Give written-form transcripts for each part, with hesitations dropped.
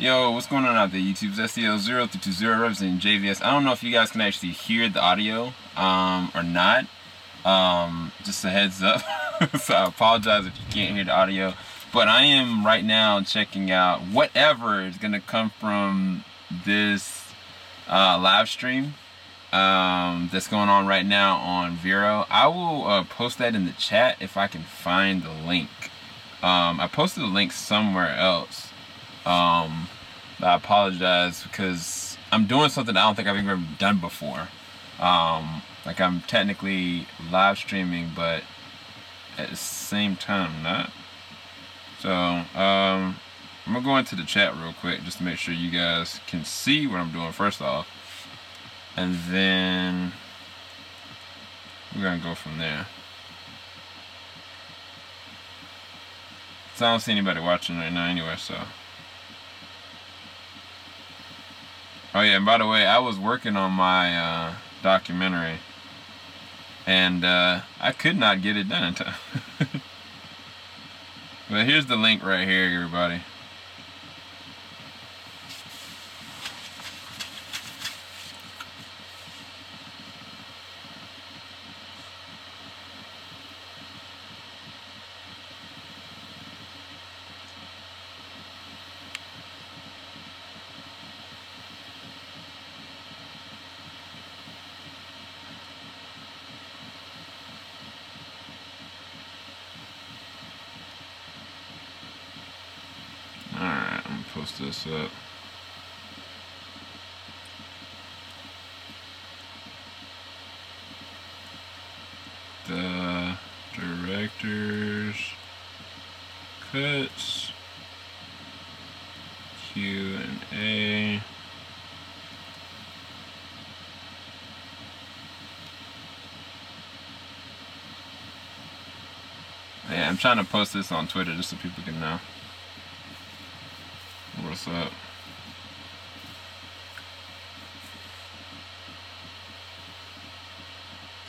Yo, what's going on out there, YouTube? It's SEL0320 representing JVS. I don't know if you guys can actually hear the audio or not. Just a heads up. So I apologize if you can't hear the audio. But I am right now checking out whatever is going to come from this live stream that's going on right now on VERO. I will post that in the chat if I can find the link. I posted the link somewhere else. I apologize because I'm doing something I don't think I've ever done before. Like I'm technically live streaming, but at the same time I'm not. So I'm gonna go into the chat real quick just to make sure you guys can see what I'm doing first off, and then we're gonna go from there. So I don't see anybody watching right now anyway, so. Oh yeah, and by the way, I was working on my documentary, and I could not get it done in time. But here's the link right here, everybody. Alright, I'm gonna post this up. The director's cuts, Q&A. Yeah, I'm trying to post this on Twitter just so people can know what's up.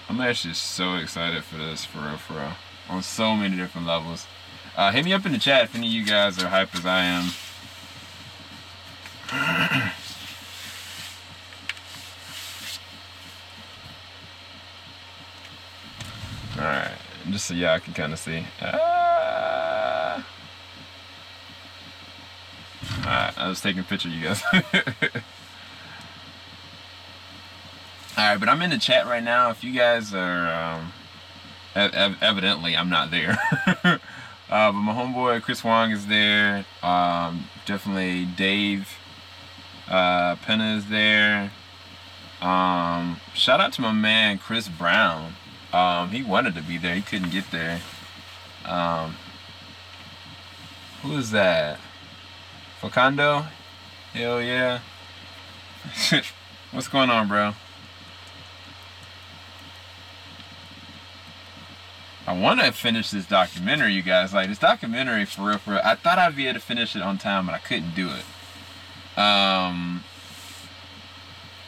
I'm actually so excited for this, for real, on so many different levels. Hit me up in the chat if any of you guys are hype as I am. Alright, just so y'all can kind of see. Alright, I was taking a picture of you guys. Alright, but I'm in the chat right now. If you guys are, evidently I'm not there. But my homeboy Chris Wong is there. Definitely Dave Penna is there. Shout out to my man Chris Brown. He wanted to be there, he couldn't get there. Who is that? Facundo? Hell yeah. What's going on, bro? I want to finish this documentary, you guys. Like, this documentary, for real, I thought I'd be able to finish it on time, but I couldn't do it. I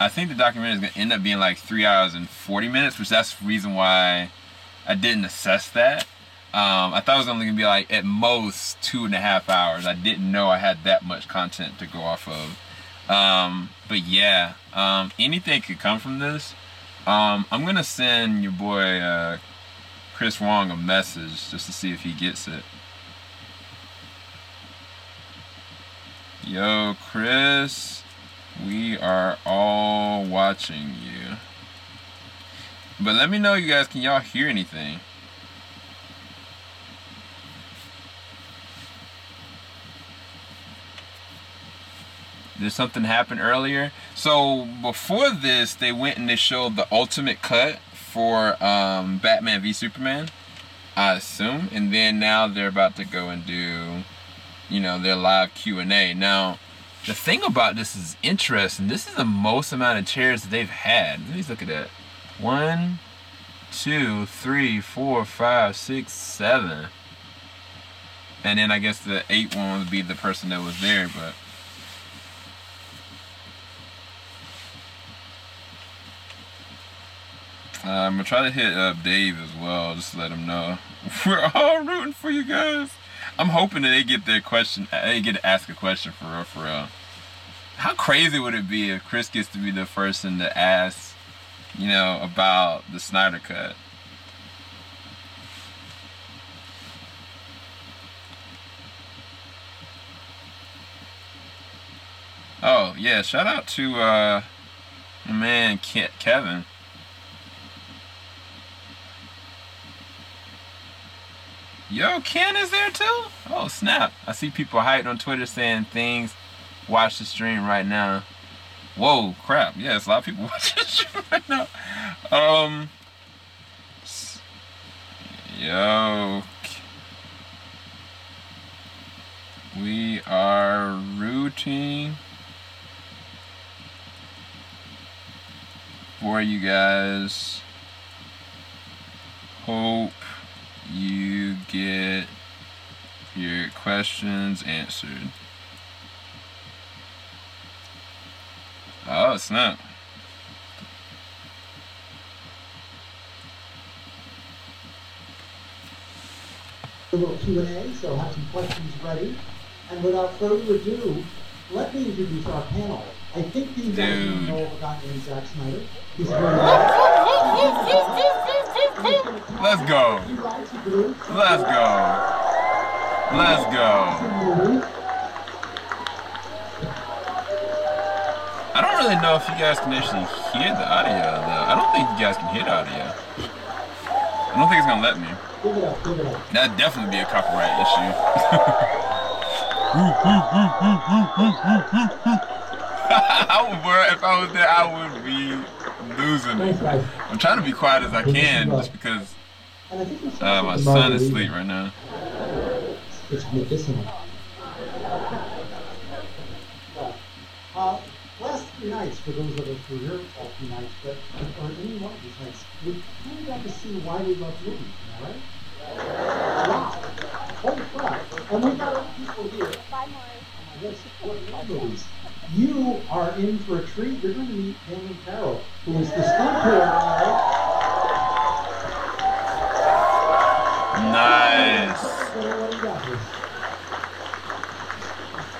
think the documentary is going to end up being like 3 hours and 40 minutes, which that's the reason why I didn't assess that. I thought it was only going to be like, at most, 2.5 hours. I didn't know I had that much content to go off of. But yeah, anything could come from this. I'm going to send your boy, Chris Wong a message just to see if he gets it. Yo, Chris, we are all watching you. But let me know, you guys, can y'all hear anything? Did something happen earlier? So before this, they went and they showed the ultimate cut for Batman v Superman, I assume, and then now they're about to go and do, you know, their live Q&A. Now, the thing about this is interesting. This is the most amount of chairs that they've had. Let me look at that. 1, 2, 3, 4, 5, 6, 7. And then I guess the 8th one would be the person that was there, but I'm gonna try to hit up Dave as well, just to let him know we're all rooting for you guys. I'm hoping that they get their question. They get to ask a question for real, for real. How crazy would it be if Chris gets to be the person to ask, you know, about the Snyder Cut? Oh yeah, shout out to my man Kevin. Yo, Ken is there too? Oh snap! I see people hyped on Twitter saying things. Watch the stream right now. Whoa, crap! Yeah, it's a lot of people watching the stream right now. Yo, we are rooting for you guys. Hope you get your questions answered. Oh snap. A little Q&A, so have some questions ready. And without further ado, let me introduce our panel. I think you guys know of a guy named Zack Snyder. He's very Let's go. Let's go. Let's go. I don't really know if you guys can actually hear the audio though. I don't think you guys can hear the audio. I don't think it's gonna let me. Give it up, give it up. That'd definitely be a copyright issue. If I was there, I would be losing it. I'm trying to be quiet as I can, just because my son is asleep right now. It's medicinal. Last few nights, for those of us who were here all few nights, but or any one of these nights, we kind of got to see why we love movies, am I right? Wow. Holy crap. And we've got other people here. Bye, Maury. What movies? You are in for a treat. You're going to meet Damon Carroll, who is the stunt coordinator. Nice.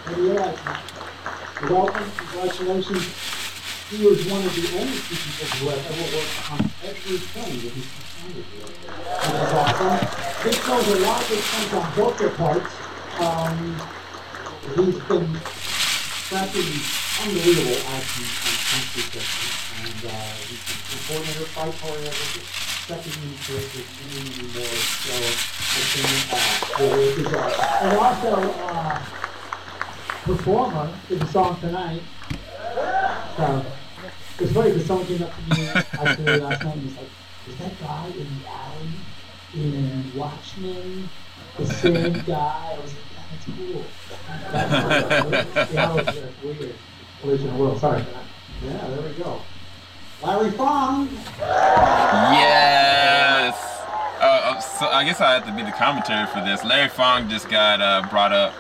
What do you like? Welcome, congratulations. He was one of the only two people who have ever worked on every film that he's presented with. That is awesome. This shows a lot of good things on both their parts. He's been crafting unbelievable action on country fiction, and he's the coordinator, fight choreographer, stepping into it with many more. So it's been and also performer in the song tonight. So it's funny because someone came up to me actually last night and was like, "Is that guy in the alley in Watchmen the same guy?" I was like, "Yeah, that's cool." That was weird. Original world. Sorry for that. Yeah, there we go. Larry Fong. Yes. So I guess I have to be the commentary for this. Larry Fong just got brought up.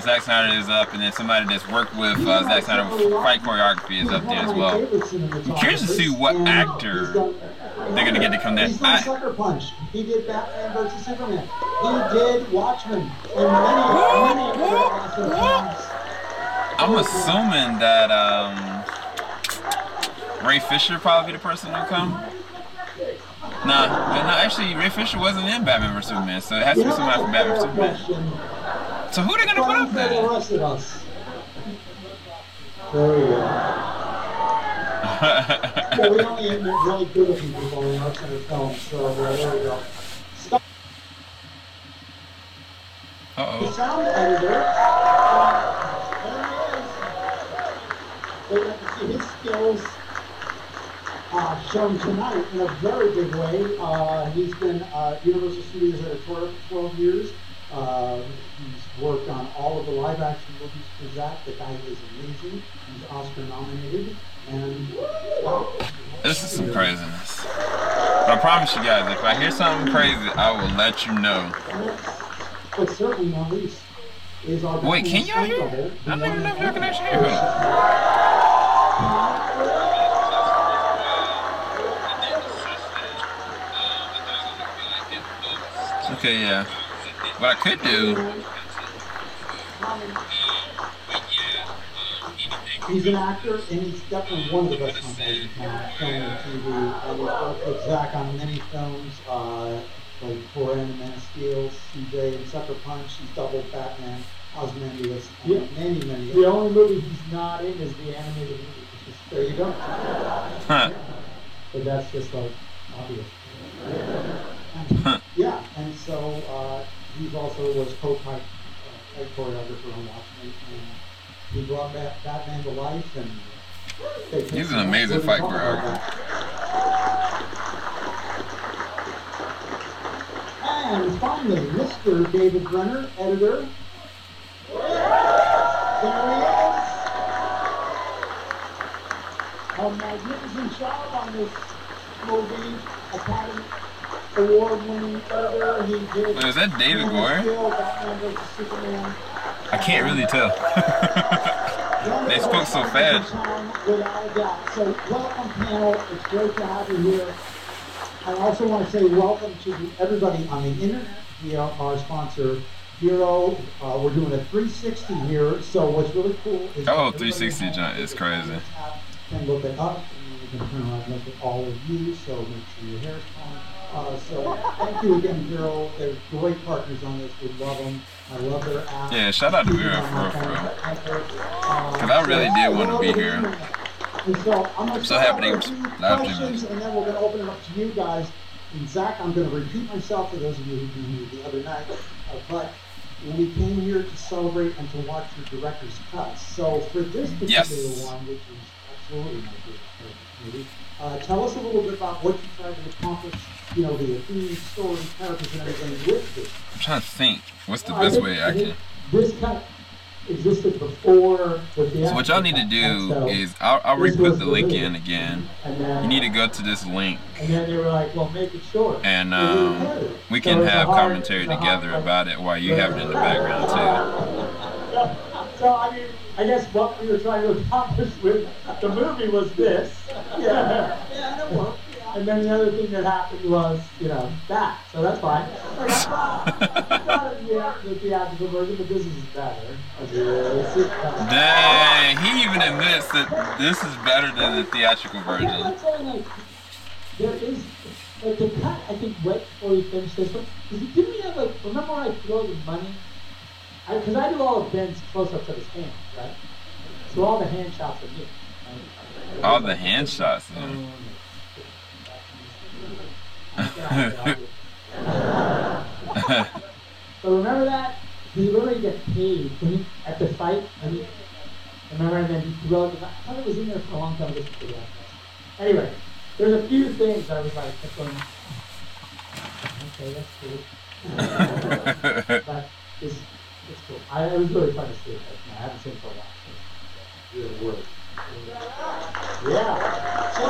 Zack Snyder is up, and then somebody that's worked with Zack Snyder with fight choreography is up there as well. I'm curious to see what actor they're gonna get to come there. He's done Sucker Punch. He did Batman vs Superman. He did Watchmen, and many other awesome films. I'm assuming that Ray Fisher probably be the person who'll come. No, actually Ray Fisher wasn't in Batman vs Superman, so it has to be somebody from Batman vs Superman. So who are they gonna put up there? The rest of us. There we go. Well, we only have really good looking people in our center film, so there we go. The sound editor. There he is. We're going to see his skills shown tonight in a very big way. He's been Universal Studios editorial for 12 years. He's worked on all of the live-action movies for Zack. The guy is amazing. He's Oscar-nominated, and this is some craziness. But I promise you guys, if I hear something crazy, I will let you know. But certainly not least is our. Wait, can y'all hear? I don't even know if y'all can actually hear him. Okay, yeah. What I could do. He's an actor, and he's definitely one of the best combos in town, film and TV. And he's worked with Zach on many films, like For and Man of Steel, CJ, and Sucker Punch. He's doubled Batman, Ozymandias, and many. The only movie he's not in is the animated movie. There you go. Huh. But that's just like obvious. Yeah, and so he's also was co-type choreographer on Watchmen, and he brought Batman to life, and he's an amazing fight choreographer. And finally, Mr. David Brenner, editor. There he is. A magnificent job on this movie. Academy Award-winning editor. He did. Wait, is that David Gore? I can't really tell. They spoke so fast. Without a doubt. So welcome, panel. It's great to have you here. I also want to say welcome to everybody on the internet via our sponsor, VERO. We're doing a 360 here. So what's really cool is oh, 360 joint is crazy. And look it up. You can turn around and look at all of you. So make sure your hair's fine. So thank you again, VERO. They're great partners on this. We love them. I love their app. Yeah, shout out to VERO for real. Because I really did want to be here. I'm so happy they were live streaming. And then we're going to open it up to you guys. And Zach, I'm going to repeat myself for those of you who didn't hear the other night. But we came here to celebrate and to watch your director's cuts. So for this particular one, which is absolutely my favorite movie, tell us a little bit about what you tried to accomplish, you know, the theme, story, characters, and everything with this. I'm trying to think. What's the best way I can... This cut existed before the... So what y'all need to do is, I'll re-put the link in again. You need to go to this link. And then they were like, well, make it short. And we can have commentary together about it while you have it in the background too. So, I mean, I guess what we were trying to accomplish with the movie was this. Yeah, that worked. And then the other thing that happened was, you know, that. So that's fine. It's not the theatrical version, but this is better. Dang, he even admits that this is better than the theatrical version. Yeah, I'm saying, like, there is, like, the cut, I think, right before we finished this one, because didn't we have, like, remember when I throw the money? Because I do all of Ben's close-ups of his hands, right? So all the hand shots are me. Right? All the hand shots, man. So remember that? He literally gets paid when he, at the fight. Remember, and then he threw it. I thought it was in there for a long time. Just to figure out. Anyway, there's a few things I was like, okay, that's cool. But it's cool. It was really fun to see it. I haven't seen it for a while. So it's really worth. Yeah. So,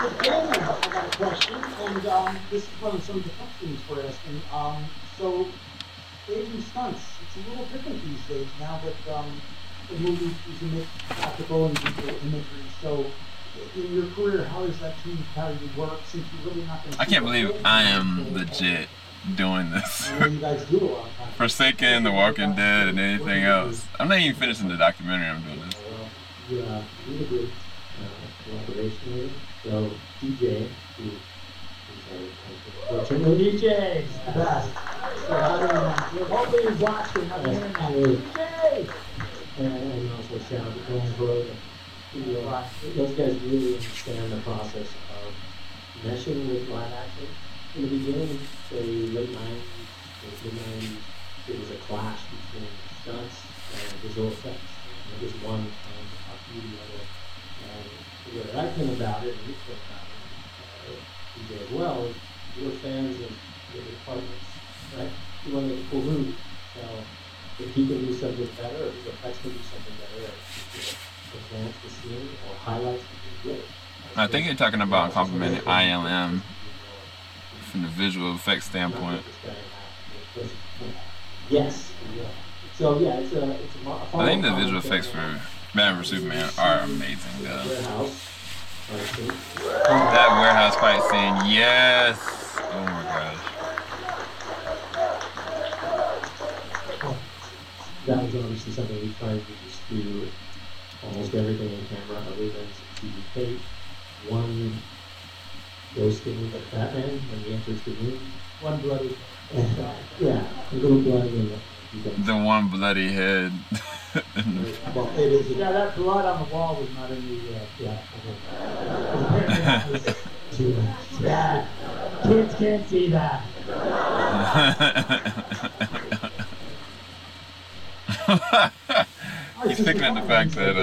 with Daniel, I got a question, and this is one of some of the questions we're asking. So, staging stunts, it's a little different these days now, but the movies use practical and visual imagery. So, in your career, how does that change how you work since you're really not going to... I can't believe I am legit doing this. I know you guys do a lot of times. Forsaken, The Walking Dead, and anything else. I'm not even finishing the documentary I'm doing this. Yeah, we had a good collaboration with him. So DJ, who is our DJ's the best. So, Hopefully he's watching. I'm hearing that. DJ! and also shout out to Colin Brode. Those guys really understand the process of meshing with live action. In the beginning, say late 90s, mid-90s, it was a clash between stunts and visual effects. It was one the other. And what I think about it, and you think about it, DJ as well, is we're fans of the departments, right? We want to make people move. So if he can do something better, or his effects can do something better, or enhance the scene or highlight something good. I think you're talking about complimenting ILM from the visual effects standpoint. Yes. So yeah, it's a I think the visual effects for Batman vs Superman are amazing, though. That warehouse fight scene, yes! Oh my gosh. that was obviously something we tried to just do almost everything in camera other than some TV tape. One ghosting of Batman when he enters the room. One bloody. Yeah, a little blood in The one bloody head. well, it is. Yeah, that blood on the wall was not in the. Too much. Yeah, kids can't see that. He's picking at the fact that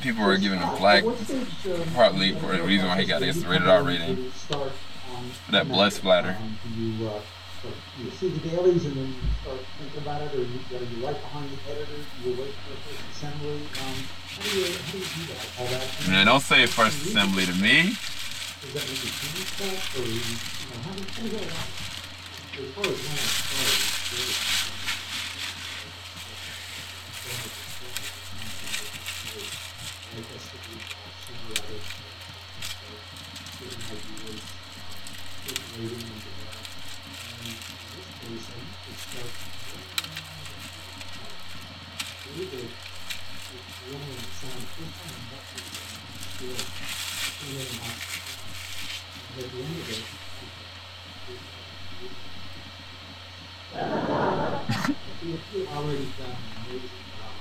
people were giving him flack partly for the reason why he got his rated R rating for that blood splatter. You see the dailies and then you start thinking about it, or you right behind the editor, you wait for the first assembly. How do you do that? All that? Man, don't say first assembly to me. Is that maybe TV stuff, or how do you go about it? As far as when it started, already done an amazing job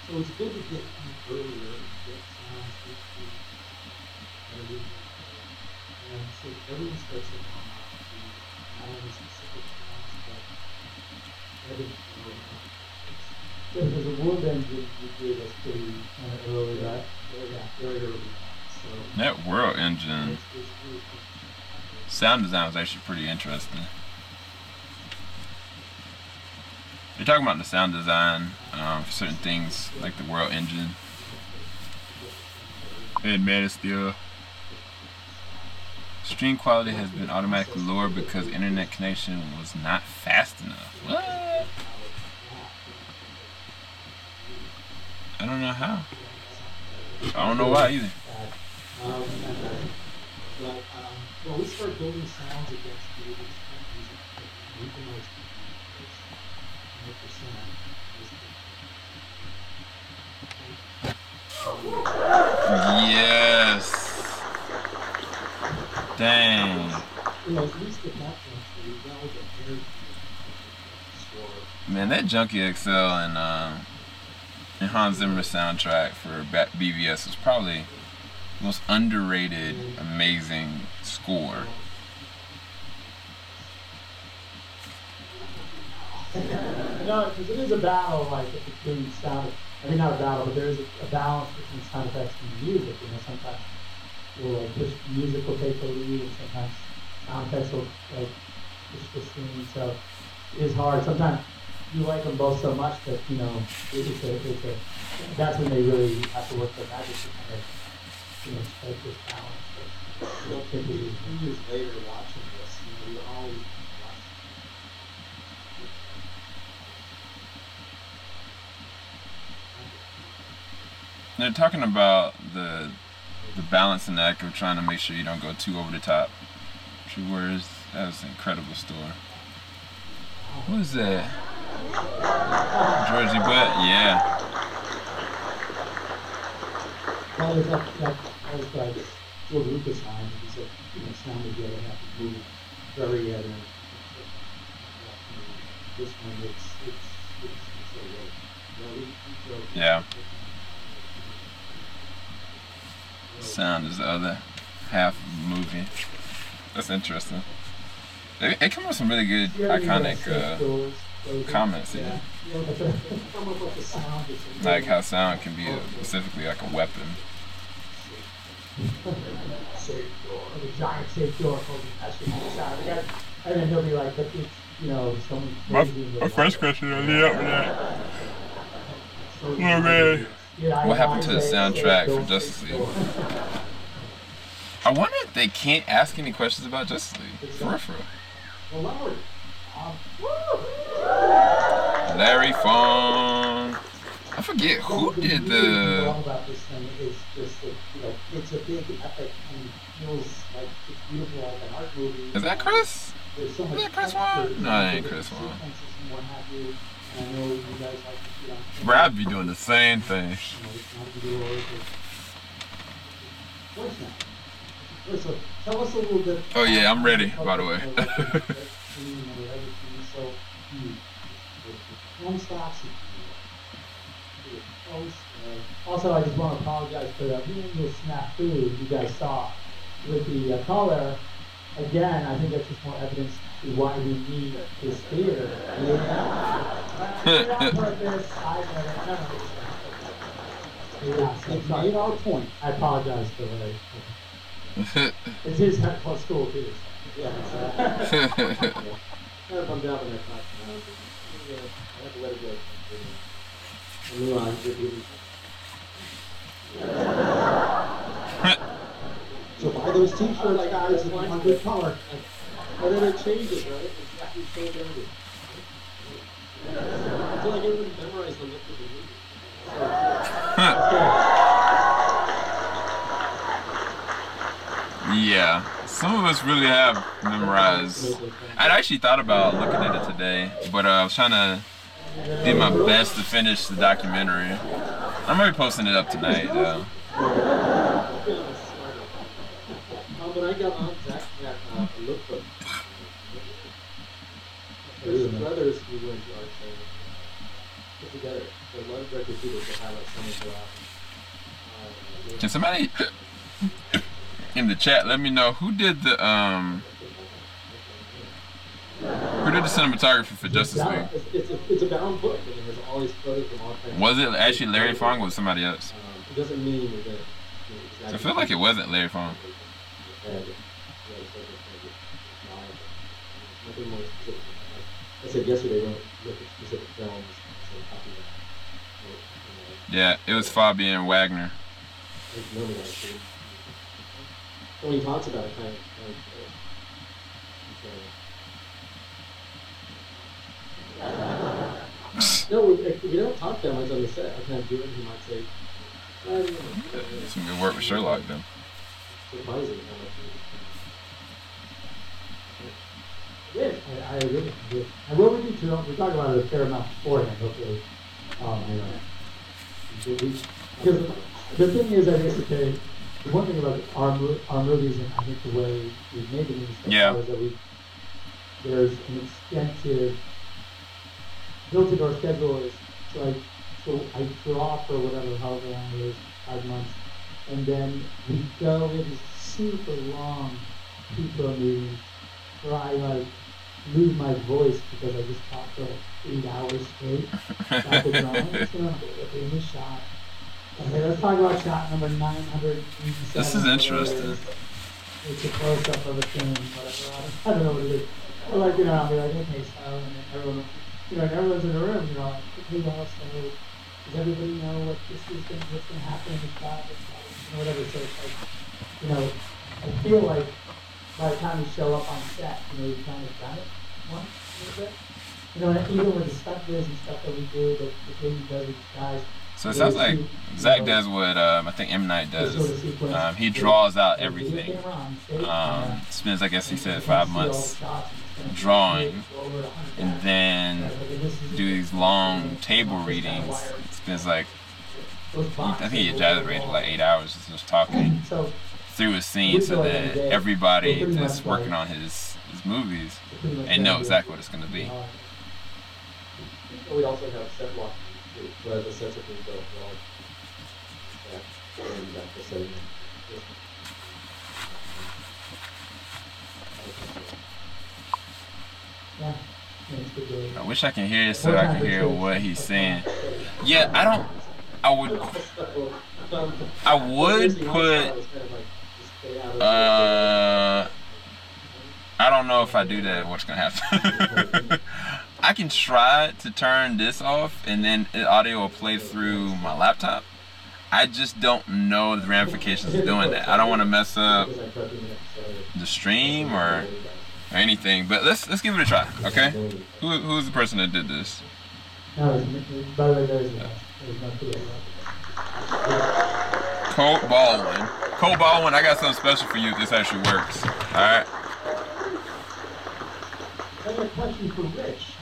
so it's good to get earlier and get sounds and so everyone starts to come out to not only specific sounds but everything. Yeah, because the wood engine you did us pretty early, right? Yeah, very early. So That world engine it's really cool. sound design was actually pretty interesting. You're talking about the sound design for certain things like the world engine and Man of Steel. Stream quality has been automatically lowered because internet connection was not fast enough. What? I don't know how. I don't know why either. Well, we start building sounds against the music. We can always Yes. Dang. at least at that point, we know that energy score. Man, that Junkie XL and Hans Zimmer soundtrack for BVS was probably the most underrated, amazing score. No, because it is a battle, like, between sound. I mean, not a battle, but there is a balance between sound effects and music. Sometimes we'll push music will take the lead, and sometimes sound effects will push the scene. So it is hard. Sometimes you like them both so much that that's when they really have to work their magic to kind of strike this balance. But 10 years later, watching this, we always watch. They're talking about the balancing act of trying to make sure you don't go too over the top. True words. That was an incredible store. What is that? Georgie Butt? Yeah. Well, there's that was like George Lucas line. He said, sound together have to move very at this one, it's Yeah. Sound is the other half of the movie. That's interesting. It come up with some really good, iconic comments here. Like how sound can be specifically like a weapon. The giant safe door. And then he'll be like, but it's, someone My first question, I need up with that. Oh man. What happened to the soundtrack for Justice League? I wonder if they can't ask any questions about Justice League. For real. Larry Fong. I forget who did the. About this thing is just that, it's a big, epic, and feels like it's beautiful, like an art movie. Is that Chris? There's so Is much that Chris texture, Juan? No, that ain't Chris Juan. sequences and what have you. And I know you guys like to see on Bro, I'd be doing the same thing. So tell us a little bit. Oh yeah, I'm ready, by the way. Also, I just want to apologize for that little snafu you guys saw with the color. Again, I think that's just more evidence to why we need this theater. It's made our point. I apologize for that. It's his plus school too. Yeah. I'm down in that class. I have to let it go. Move on. So buy those t-shirts, guys, and one good color. And then it changes, right? Exactly so dirty. I feel like everybody memorized the look of the movie. Yeah, some of us really have memorized. I'd actually thought about looking at it today, but I was trying to do my best to finish the documentary. I'm gonna be posting it up tonight, though. When I got on, Zach had a lookbook. His brothers who went to art training put together a lot of record people to have like someone go out. Can somebody in the chat let me know who did the cinematography for Justice League? It's a bound book. I mean, there's all these photos from all kinds. Was it actually Larry Fong or was it somebody else? It doesn't mean that. I feel like it wasn't Larry Fong. Nothing more specific. I said yesterday, don't look at specific films. So copy that. Yeah, it was Fabian Wagner. When he talks about it, kind of no, we don't talk that much on the set. I kind of do it. He might say, I don't know. Some good work with Sherlock, then. Surprising. Yeah, I agree. And what we need to know, we talk about it a fair amount beforehand, hopefully. Because the thing is, I guess, okay, the one thing about our movies, and I think the way we've made them is that there's an extensive, built into our schedule is, so I draw for whatever, however long it is, 5 months, and then we go into super long people meetings where I like lose my voice because I just talked for like 8 hours straight. About the drawing, in the shot. Okay, let's talk about shot number 987. This is interesting. It's a close-up of a thing, whatever. I don't know what it is. Or like, you know, I'll be like, okay, so, and then everyone, you know, and everyone's in the room, you know, like, who else knows? Does everybody know what this is what's going to happen in the shot, you know, whatever. So it's like, you know, I feel like by the time you show up on set, you know, you've kind of done it once a little bit. You know, and even with the stunt viz and stuff that we do, that the thing does with guys. So it sounds like Zach does what I think M. Night does. He draws out everything. Spends, I guess he said, 5 months drawing, and then do these long table readings. Spends like, I think he exaggerated like 8 hours just talking through a scene so that everybody that's working on his movies, they know exactly what it's going to be. We also have set walking too. So as the sets are being built, I wish I can hear it so I can hear what he's saying. Yeah, I would put I don't know if I do that, what's gonna happen. I can try to turn this off and then the audio will play through my laptop. I just don't know the ramifications of doing that. I don't want to mess up the stream or anything, but let's give it a try, okay? Who's the person that did this? Colt Baldwin. Cold Baldwin, I got something special for you if this actually works. Alright? I got a question for Rich.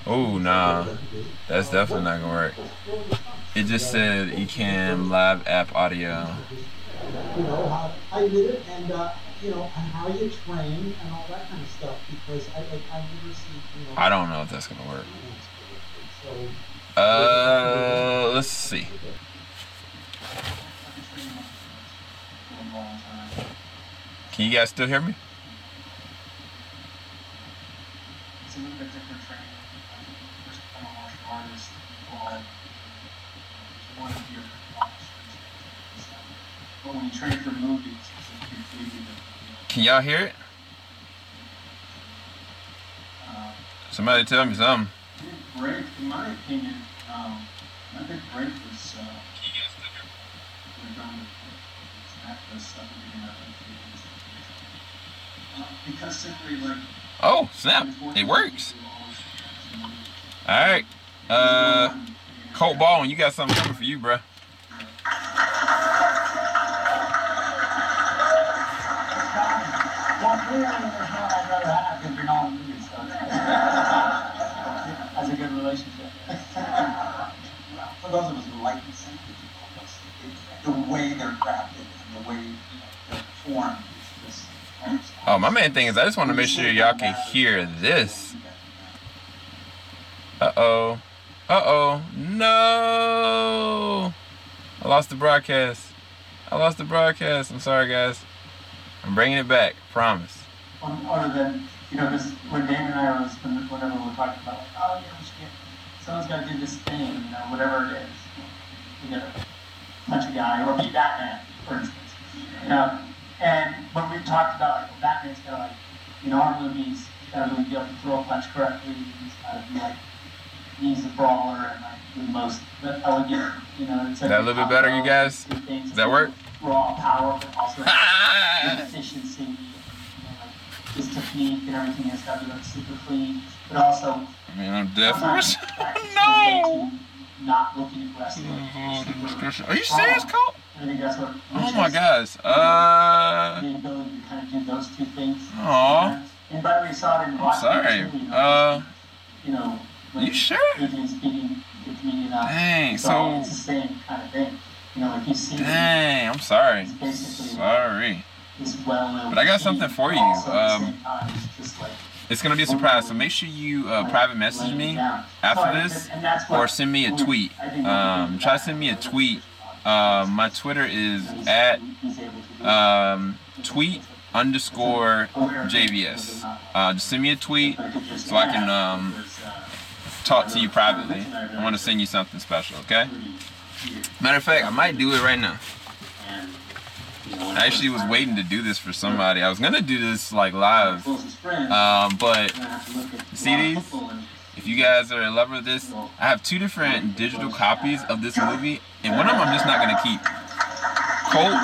Oh, nah. That's definitely not gonna work. It just said Ecamm Live App Audio. You know, how you did it, and, you know, and how you train and all that kind of stuff, because I never see, you know. I don't know if that's gonna work. So, Let's see. Can you guys still hear me? It's a little bit different training. First become a martial artist, one of your but when you train for movies, it's completely different. Can y'all hear it? Somebody tell me something. Big break, in my opinion, my big break was because simply like. Oh snap! It works. All right, Colt Baldwin, you got something coming for you, bruh. That's a good relationship. For those of us who like these things, the way they're crafted and the way they're formed is just. Oh, my main thing is I just want to make sure y'all can hear this. Uh-oh. Uh-oh. No! I lost the broadcast. I lost the broadcast. I'm sorry, guys. I'm bringing it back. Promise. Other than, you know, this, when Damon and I was, whenever we're talking about, like, oh, yeah, we should get, someone's got to do this thing, you know, whatever it is. You got to punch a guy or be Batman, for instance. You know, and when we've talked about, like, well, Batman's got to, like, you know, our movies, he's got to really be able to throw a punch correctly, he's got to be, like, he's a brawler and, like, the most elegant, you know. It's like that a little bit better, you guys? Does that work? Raw power, but also efficiency, you know, like his technique and everything has got to be like super clean, but also. I mean, I'm definitely. No. Not looking at wrestling. Are you serious, Colt? I think that's what. Oh my gosh. The ability to kind of do those two things. Aww. And by the way, you saw it in I'm sorry. You know. You sure? Adrian's beating the comedian up. Dang. So it's the same kind of thing. You know, like you see. Dang, I'm sorry. Sorry. But I got something for you. It's gonna be a surprise, so make sure you private message me after this, or send me a tweet. Try to send me a tweet. My Twitter is at tweet_JVS. Just send me a tweet so I can talk to you privately. I want to send you something special, okay? Matter of fact, I might do it right now. I actually was waiting to do this for somebody. I was gonna do this like live, but see these? If you guys are a lover of this, I have 2 different digital copies of this movie, and one of them I'm just not gonna keep. Colt,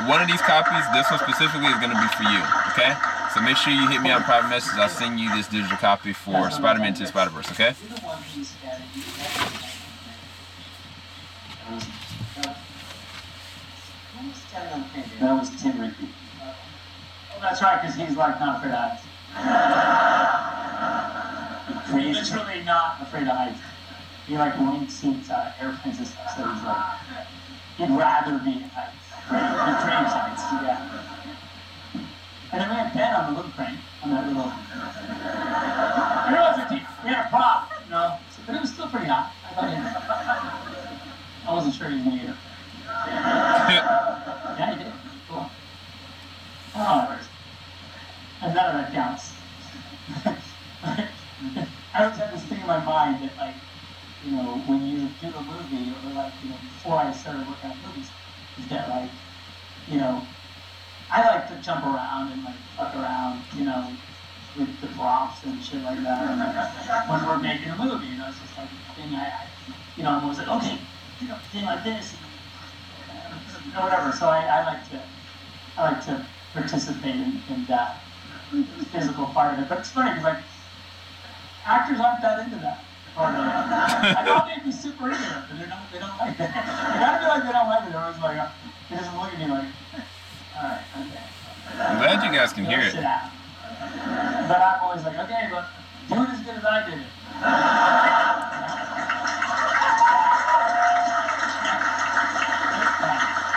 one of these copies, this one specifically, is gonna be for you, okay? So make sure you hit me on private message. I'll send you this digital copy for Spider-Man Into the Spider-Verse, okay? That was Tim Ricky. Oh, that's right, because he's like not afraid of heights. He's literally not afraid of heights. He like wing seats, airplanes and stuff, so he's like, he'd rather be at heights. Right? He craves heights, yeah. And then we had Ben on the little crane, on that little. It wasn't deep. We had a prop, you know, but it was still pretty hot. I wasn't sure he was going to get it. Yeah, he did. Cool. Oh, and none of that counts. I always had this thing in my mind that, like, you know, when you do a movie, or like, you know, before I started working on movies, is that, like, you know, I like to jump around and, like, fuck around, you know, with the props and shit like that. And, like, when we're making a movie, you know, it's just like a thing you know, I'm always like, okay, you know, thing like this. Or whatever. So I like to participate in that physical part of it. But it's funny because, like, actors aren't that into that part of it. I thought they'd be super into it, but they don't like it. They gotta be like they don't like it. They're always like, He doesn't look at me like, alright, okay. I'm glad you guys can hear it. Sit down. But I'm always like, okay, look, do it as good as I did it.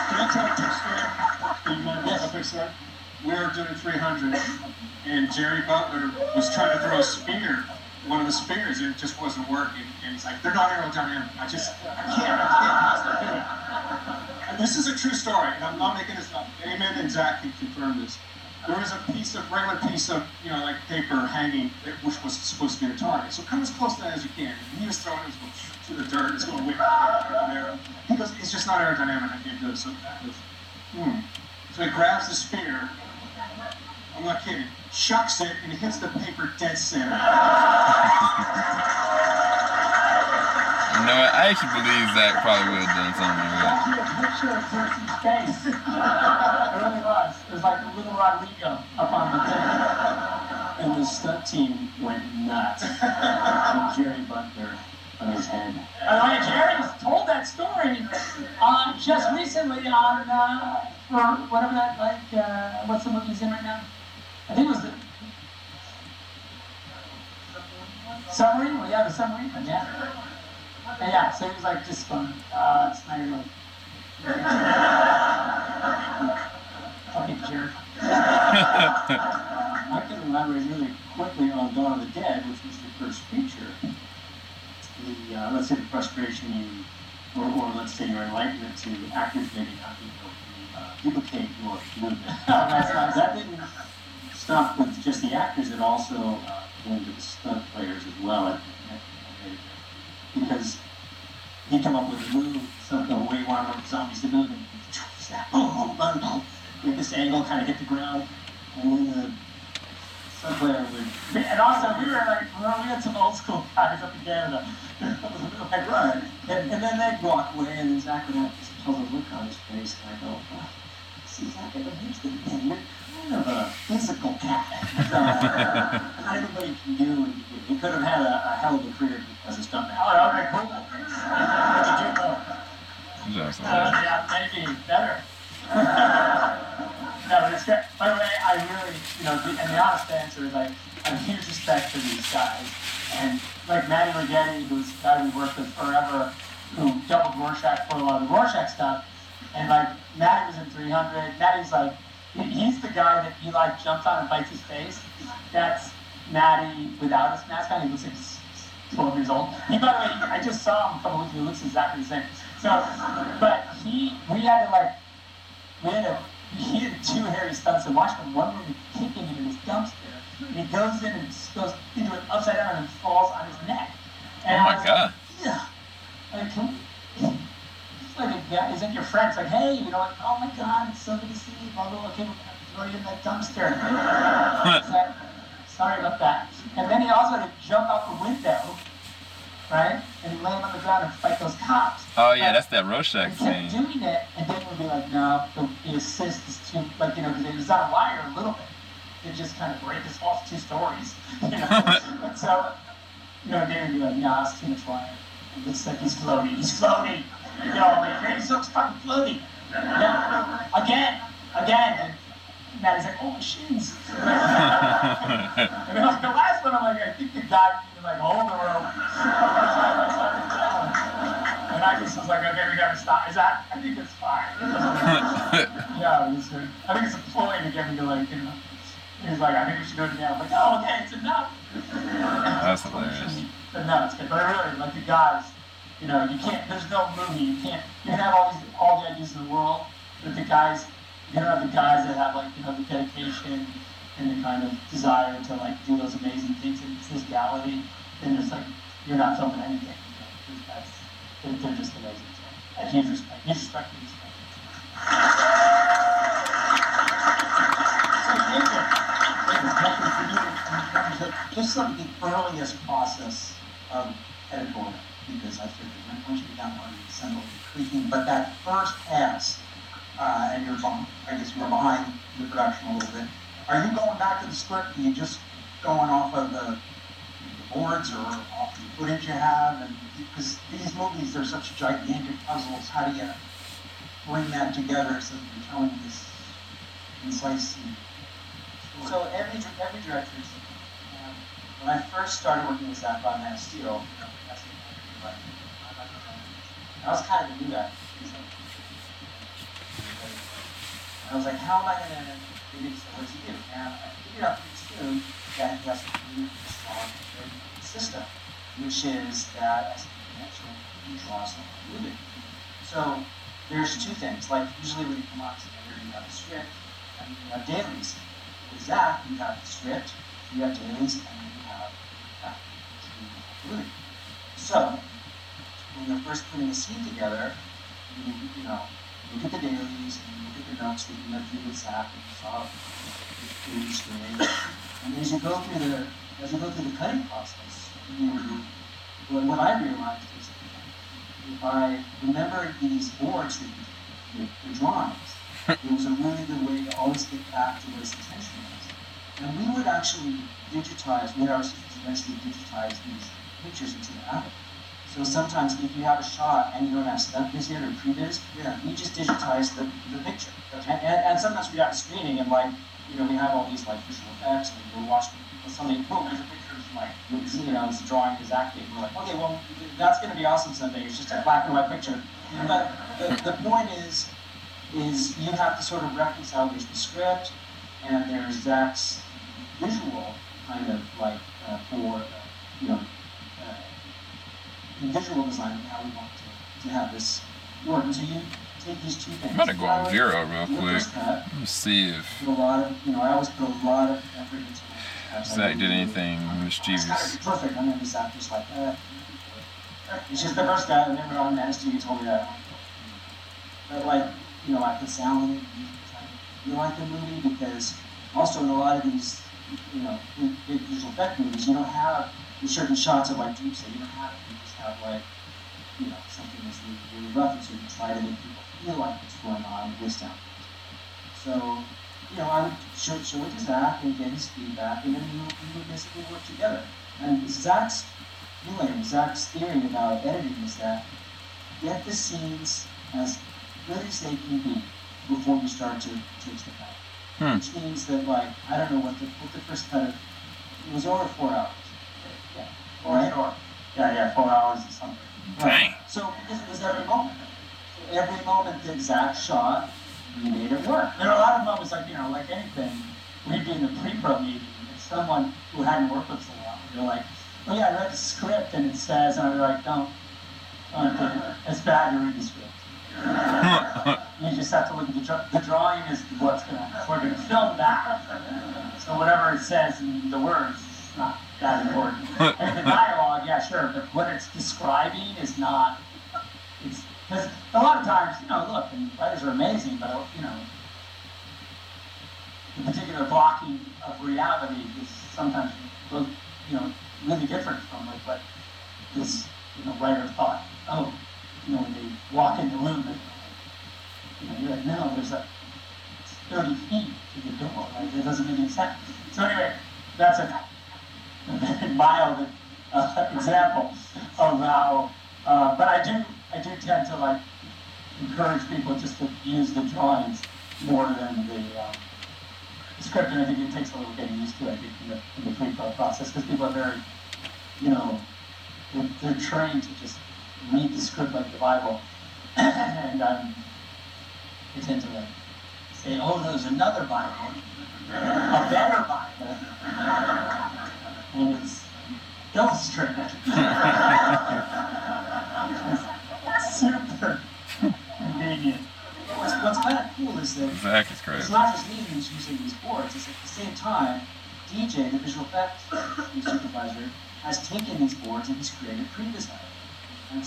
Can I tell a quick story? Do you mind a quick story? We were doing 300, and Jerry Butler was trying to throw a spear, one of the spears, and it just wasn't working. And he's like, they're not aerodynamic. I can't pass that. And this is a true story, and I'm not making this up. Amen and Zach can confirm this. There was a regular piece of, like paper hanging, which was supposed to be the target. So come as close to that as you can. And he was throwing it, to the dirt, it's going way there. He goes, it's just not aerodynamic, I can't do it. So that goes, So he grabs the spear, I'm not kidding, shucks it, and it hits the paper dead center. You know what? I actually believe Zach probably would have done something like that. Actually, a picture of Percy's face. It really was. It was like a little Rodrigo up on the thing. And the stunt team went nuts with Jerry Butler on his head. By the way, Jerry's told that story just recently on, for whatever that, what's the movie he's in right now? I think it was the Submarine? Well, yeah, the Submarine one, yeah. And yeah, so he was like, just fun. Snyder, like, fucking jerk. I can elaborate really quickly on Dawn of the Dead, which was the first feature. Let's say the frustration or let's say your enlightenment to actors maybe not being able to duplicate your movement. That didn't stop with just the actors, it also went to the stunt players as well. Because he come up with a move, something the way one of the zombies to move, and snap, with this angle, kind of hit the ground, and then the stunt player would. And also, we had some old school guys up in Canada. Like, right. And then they'd walk away, and then Zach would have this puzzled look on his face, and I go, see, Zach, here's the thing, you're kind of a physical cat. Not everybody can do what you do. He could have had a hell of a career as a stuntman. Oh, that would be cool. What did you do? Yeah, maybe better. No, but it's great. By the way, I really, and the honest answer is I have huge respect for these guys. And like Matty Rigetti, who's a guy we worked with forever, who doubled Rorschach for a lot of the Rorschach stuff. And like, Matty was in 300. Matty's like, he's the guy that he like jumps on and bites his face. That's Matty without his mask on. He looks like he's 12 years old. By the way, I just saw him a couple weeks ago. He looks exactly the same. So, but he did two hairy stunts and watched him one movie kicking into his dumpster. And he goes in and goes into it upside down and falls on his neck. And oh my God. Yeah. Like, it's like a guy, he's like your friend. It's like, hey, oh my God, it's so good to see you. Blah, blah, blah. Okay, we're going to throw you in that dumpster. It's like, sorry about that. And then he also had to jump out the window, right? And lay him on the ground and fight those cops. Oh yeah, that's that Rorschach scene. He kept doing it, and then we'd be like, no, the assist is too, because he was on a wire a little bit. It just kind of break his false 2 stories, And so, David would be like, nah, it's too much wire. It looks like he's floating. He's floating. Like, he's so fucking floating. Again. And Maddie's like, oh, my shins. And then like the last one, I'm like, I think the guy needed to hold the rope. And I just was like, okay, we gotta stop. I think it's fine. Yeah, I think it's a ploy to get me to he's like, I think we should do it again. I'm like, oh, okay, it's enough. That's hilarious. But no, it's good. But I really, the guys, you can't, there's no movie, you can have all the ideas in the world, but the guys, you don't have the guys that have the dedication and the kind of desire to do those amazing things in physicality, and it's you're not filming anything. These guys, they're just amazing. So, I have huge respect for these guys. Just some of the earliest process of editorial, because I figured once you got one assembled and tweaking, but that first pass, and you're behind the production a little bit. Are you going back to the script? Are you just going off of the boards or off the footage you have? And because these movies, they're such gigantic puzzles, how do you bring that together so that you're telling this concise story? So every director's, when I first started working with Zach on Man of Steel, I was kind of a new guy. I was like, how am I going to do this? What does he do? And I figured out pretty soon that he has a really strong system, which is that, as you mentioned, he draws a movie. So there's two things. Like usually when you come out together, you have a script and you have dailies. With Zach, you have the script, you have dailies, and then you have the movie. So when you're first putting a scene together, you look at the dailies and you look at the notes that you went through with Zach and you saw the screen. And as you go through the cutting process, what I realized is if I remember these boards that the drawings, it was a really good way to always get back to what his intention was. And we would actually digitize, we had our systems eventually digitize these pictures into the album. So sometimes if you have a shot and you don't have stunt viz yet or previs, you just digitize the picture. Okay? And sometimes we have a screening and we have all these visual effects and we're watching something, boom, there's a picture of it's a drawing is acting. We're like, okay, well, that's going to be awesome someday. It's just a black and white picture. But the point is you have to sort of reconcile. There's the script and there's Zach's visual kind of for visual design of how we want to have this work. And so you take these two things. I'm about to go on VERO real quick. Let me see if I always put a lot of effort into Zach did anything mischievous. Perfect. I'm gonna be Zach just it's just the first guy I remember on Man of Steel told me that. But I put sound in it. You like the movie because also in a lot of these big visual effect movies, you don't have certain shots of Doomsday. You don't have it. You just have something that's really rough, and so you try to make people feel like what's going on with sound. So I would show it to Zach and get his feedback, and then we would basically work together. And Zach's theory about editing is that get the scenes as good as they can be before you start to take stuff out. Which means that I don't know what the first cut of it was over 4 hours. Yeah. 4 hours. Yeah, 4 hours or something. Right. So it was every moment. So every moment that Zach shot, we made it work. There are a lot of moments like anything, we'd be in the pre-pro meeting, and someone who hadn't worked with us a lot, they're like, oh yeah, I read the script and it says, and I'd be like, don't it's bad to read the script. You just have to look at the drawing is we're going to film that. So whatever it says in the words is not that important. And the dialogue, yeah, sure, but what it's describing is not, because a lot of times, look, and writers are amazing, but, the particular blocking of reality is sometimes, really different from what this, writer thought. Oh, when they walk in the room, you're like, no, there's 30 feet to the door. It doesn't make any sense. So anyway, that's a very mild example of how, but I do tend to encourage people just to use the drawings more than the script, and I think it takes a little getting used to, I think, in the pre-pro process, because people are very, they're trained to just read the script like the Bible, and they tend to say, oh, there's another Bible, a better Bible, and it's illustrated. Super convenient. What's kind of cool is that Zach is crazy. It's not just me who's using these boards, it's at the same time, DJ, the visual effects supervisor, has taken these boards and he's created pre-design. And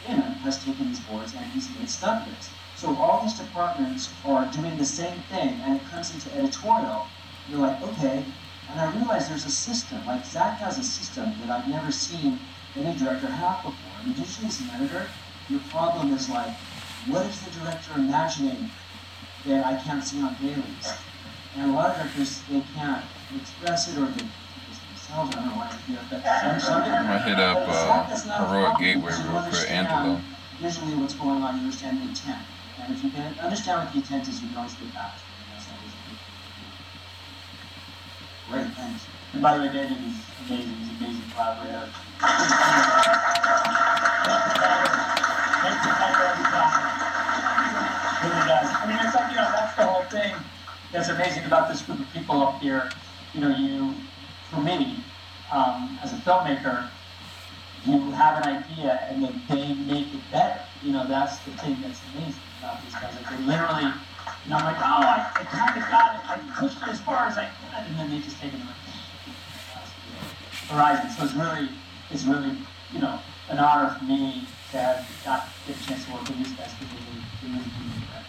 Damon has taken these boards and he's made stunt viz. So all these departments are doing the same thing, and it comes into editorial. You're like, okay, and I realize there's a system. Zach has a system that I've never seen any director have before. I mean, usually as an editor, your problem is what is the director imagining that I can't see on dailies? And a lot of directors, they can't express it, or they themselves. I don't know why they do that. I'm gonna hit up Heroic Gateway real quick, Angelo. visually what's going on, you understand the intent. And if you can understand what the intent is, you can always get back to it. And that's always a good thing. Great, thanks. And by the way, David is amazing. He's an amazing collaborator. Makes it better every time. Really does. I mean, it's like, that's the whole thing that's amazing about this group of people up here. For me, as a filmmaker, you have an idea and then they make it better. That's the thing that's amazing about these guys. Like, they literally, I'm like, oh, I kind of got it. I pushed it as far as I could, and then they just take it to the horizon. So it's really, an honor for me to have get a chance to work with these guys because they really do that.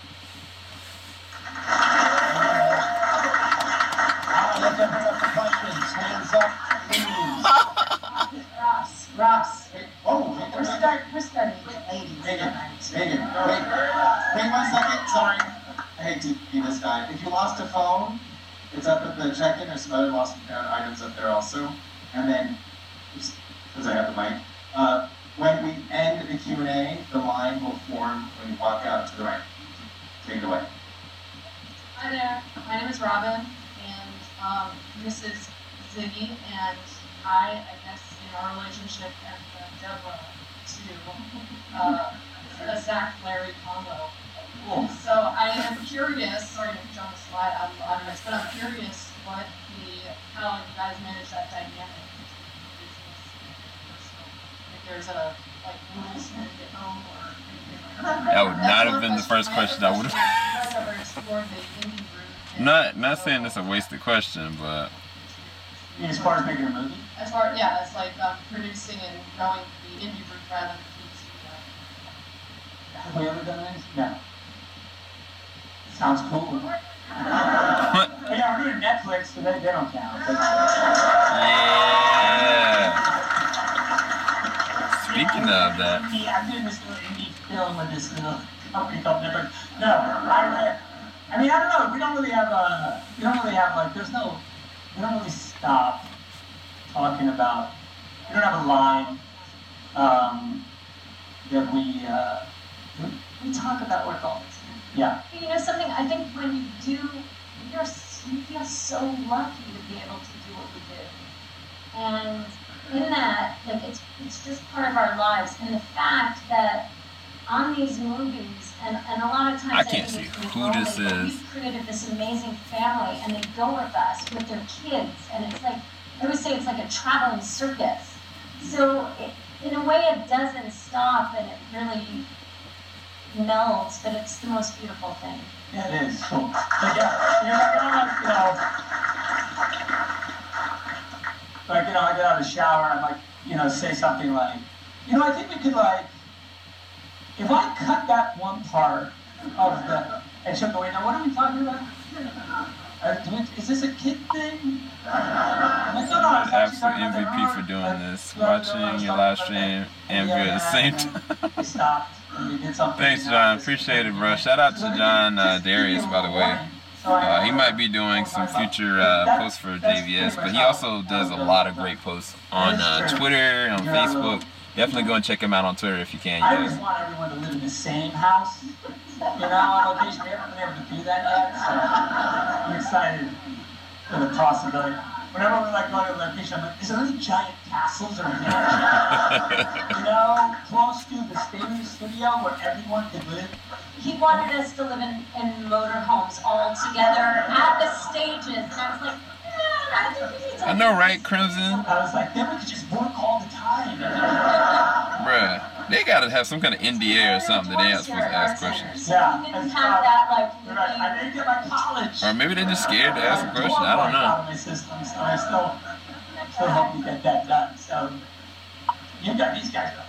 Let's open up for questions. Hands up, please. Ross. We're starting. Megan, wait 1 second. Sorry. I hate to be this guy. If you lost a phone, it's up at the check-in. There's some other lost and found items up there also. And then, because I have the mic, when we end the Q&A, the line will form when you walk out to the right. Take it away. Hi there. My name is Robin, and this is Ziggy, and I guess in our relationship and Deborah to a Zach Larry combo. So I am curious, sorry to put you on the slide out of the audience, but I'm curious how you guys manage that dynamic between business and personal. If there's rules when you get home or anything. That would not have been the first question I would have. You guys ever explored the indie route? Not saying it's a wasted question, but. As far as making a movie? It's like producing and going the indie route rather than the studio. Have we ever done this? No. Sounds cool. We're doing Netflix, so they don't count. But... Yeah. Speaking of that. I'm doing this little indie film with this little company called Netflix. No, I mean, I don't know. We don't really have we don't really stop talking about, we don't have a line that we talk about work all the time. Yeah. Something, I think when you do, you feel so lucky to be able to do what we do. And in that, it's just part of our lives. And the fact that on these movies, and a lot of times I can't see who this is. We've created this amazing family, and they go with us with their kids, and it's like, I would say it's like a traveling circus. So in a way, it doesn't stop, and it really melds, but it's the most beautiful thing. Yeah, it is. Cool. I get out of the shower, and I'm like, say something like, I think we could if I cut that one part of and she'll go, now what are we talking about? Is this a kid thing? Absolute MVP for doing this. Watching your live stream and view at the same time. We stopped and we did something. Thanks, John. Appreciate it, bro. Shout out to John Darius, by the way. He might be doing some future posts for JVS, but he also does a lot of great posts on Twitter, on Facebook. Definitely go and check him out on Twitter if you can. I just want everyone to live in the same house. On location. We haven't been able to do that yet, so I'm excited for the possibility. Whenever we going to a location, I'm like, is there any giant castles or mansions? Close to the stadium studio where everyone could live? He wanted us to live in motorhomes all together at the stages, and I was like, I think we need to. I know, right, Crimson? I was like, then we could just work all the time. Bruh, they gotta have some kind of NDA or something that they aren't supposed to ask questions. Yeah, we didn't have that, I didn't get my college. Or maybe they're just scared to ask a question. I don't know. My system, so I still hope you get that done. So you got these guys though.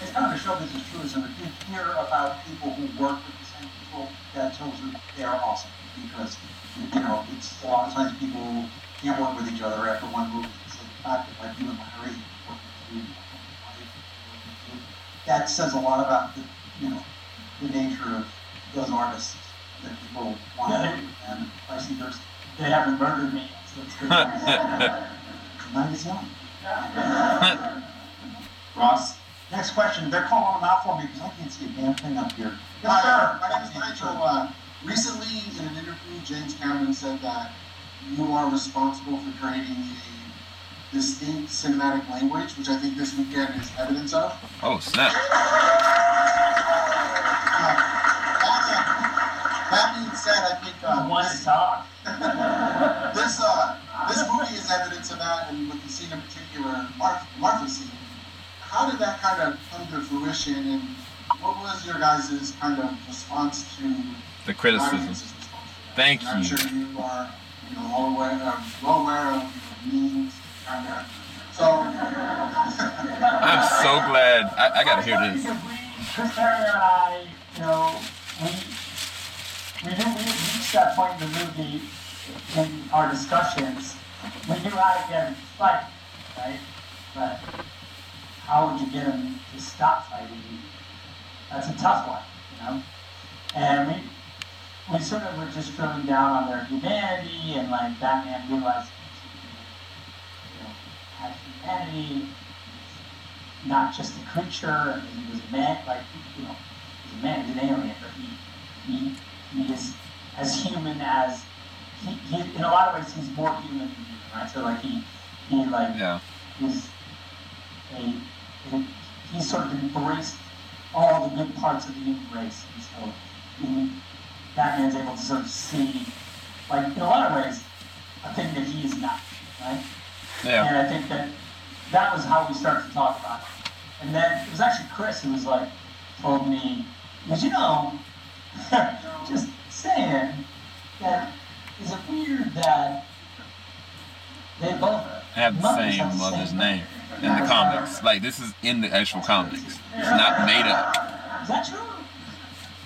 It's kind of a show business truism. If you hear about people who work with the same people, that tells you they are awesome. Because, it's a lot of times people can't work with each other after one movie. So the fact that like you and Larry working through, that says a lot about the nature of those artists that people want and vice versa. They haven't murdered me, so it's good. Night is young. Ross, Next question. They're calling them out for me because I can't see a damn thing up here. Yes, Hi, my name is Nigel. Recently, in an interview, James Cameron said that you are responsible for creating a distinct cinematic language, which I think this weekend is evidence of. Oh, snap. That being said, I think this movie is evidence of that, and with the scene in particular, Martha's scene. How did that kind of come to fruition, and what was your guys' kind of response to the criticism? Thank you. I'm sure you are, all aware, well aware of memes, kind of. So I'm so glad. I gotta hear this. Chris Terry and I, we didn't reach that point in the movie in our discussions. We knew how to get him to fight, right? But how would you get him to stop fighting? That's a tough one, And we sort of were just drilling down on their humanity, and like Batman realized had humanity, not just a creature, and he was a man, he's a man, he's an alien, but he is as human as he in a lot of ways he's more human than human, right? So he's sort of embraced all the good parts of the human race, and so Batman's able to sort of see, in a lot of ways, a thing that he is not, right? Yeah. And I think that was how we started to talk about it. And then it was actually Chris who was told me, because just saying that, is it weird that they both have the same mother's name in the comics? This is in the actual comics. It's not made up. Is that true?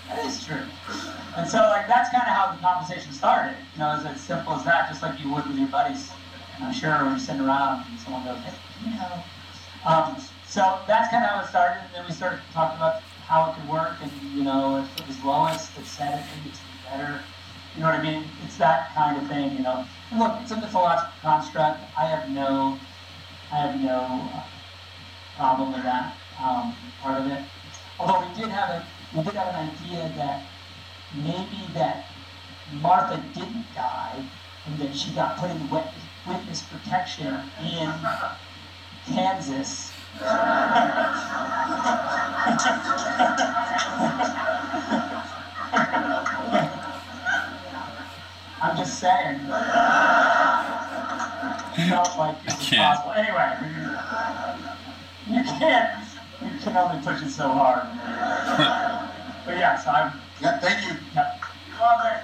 That is true. And so that's kind of how the conversation started. It's as simple as that, just like you would with your buddies. And I'm sure when you're sitting around and someone goes, hey, so that's kind of how it started, and then we started talking about how it could work, and if it was Lois that said it, maybe it's better. You know what I mean? It's that kind of thing, And look, it's a mythological construct. I have no problem with that part of it. Although we did have an idea that maybe that Martha didn't die, and that she got put in witness protection in Kansas. I'm just saying. Felt like it was possible. Anyway, you can only push it so hard. But yeah, so I'm. Yeah, thank you. Yeah. Love it.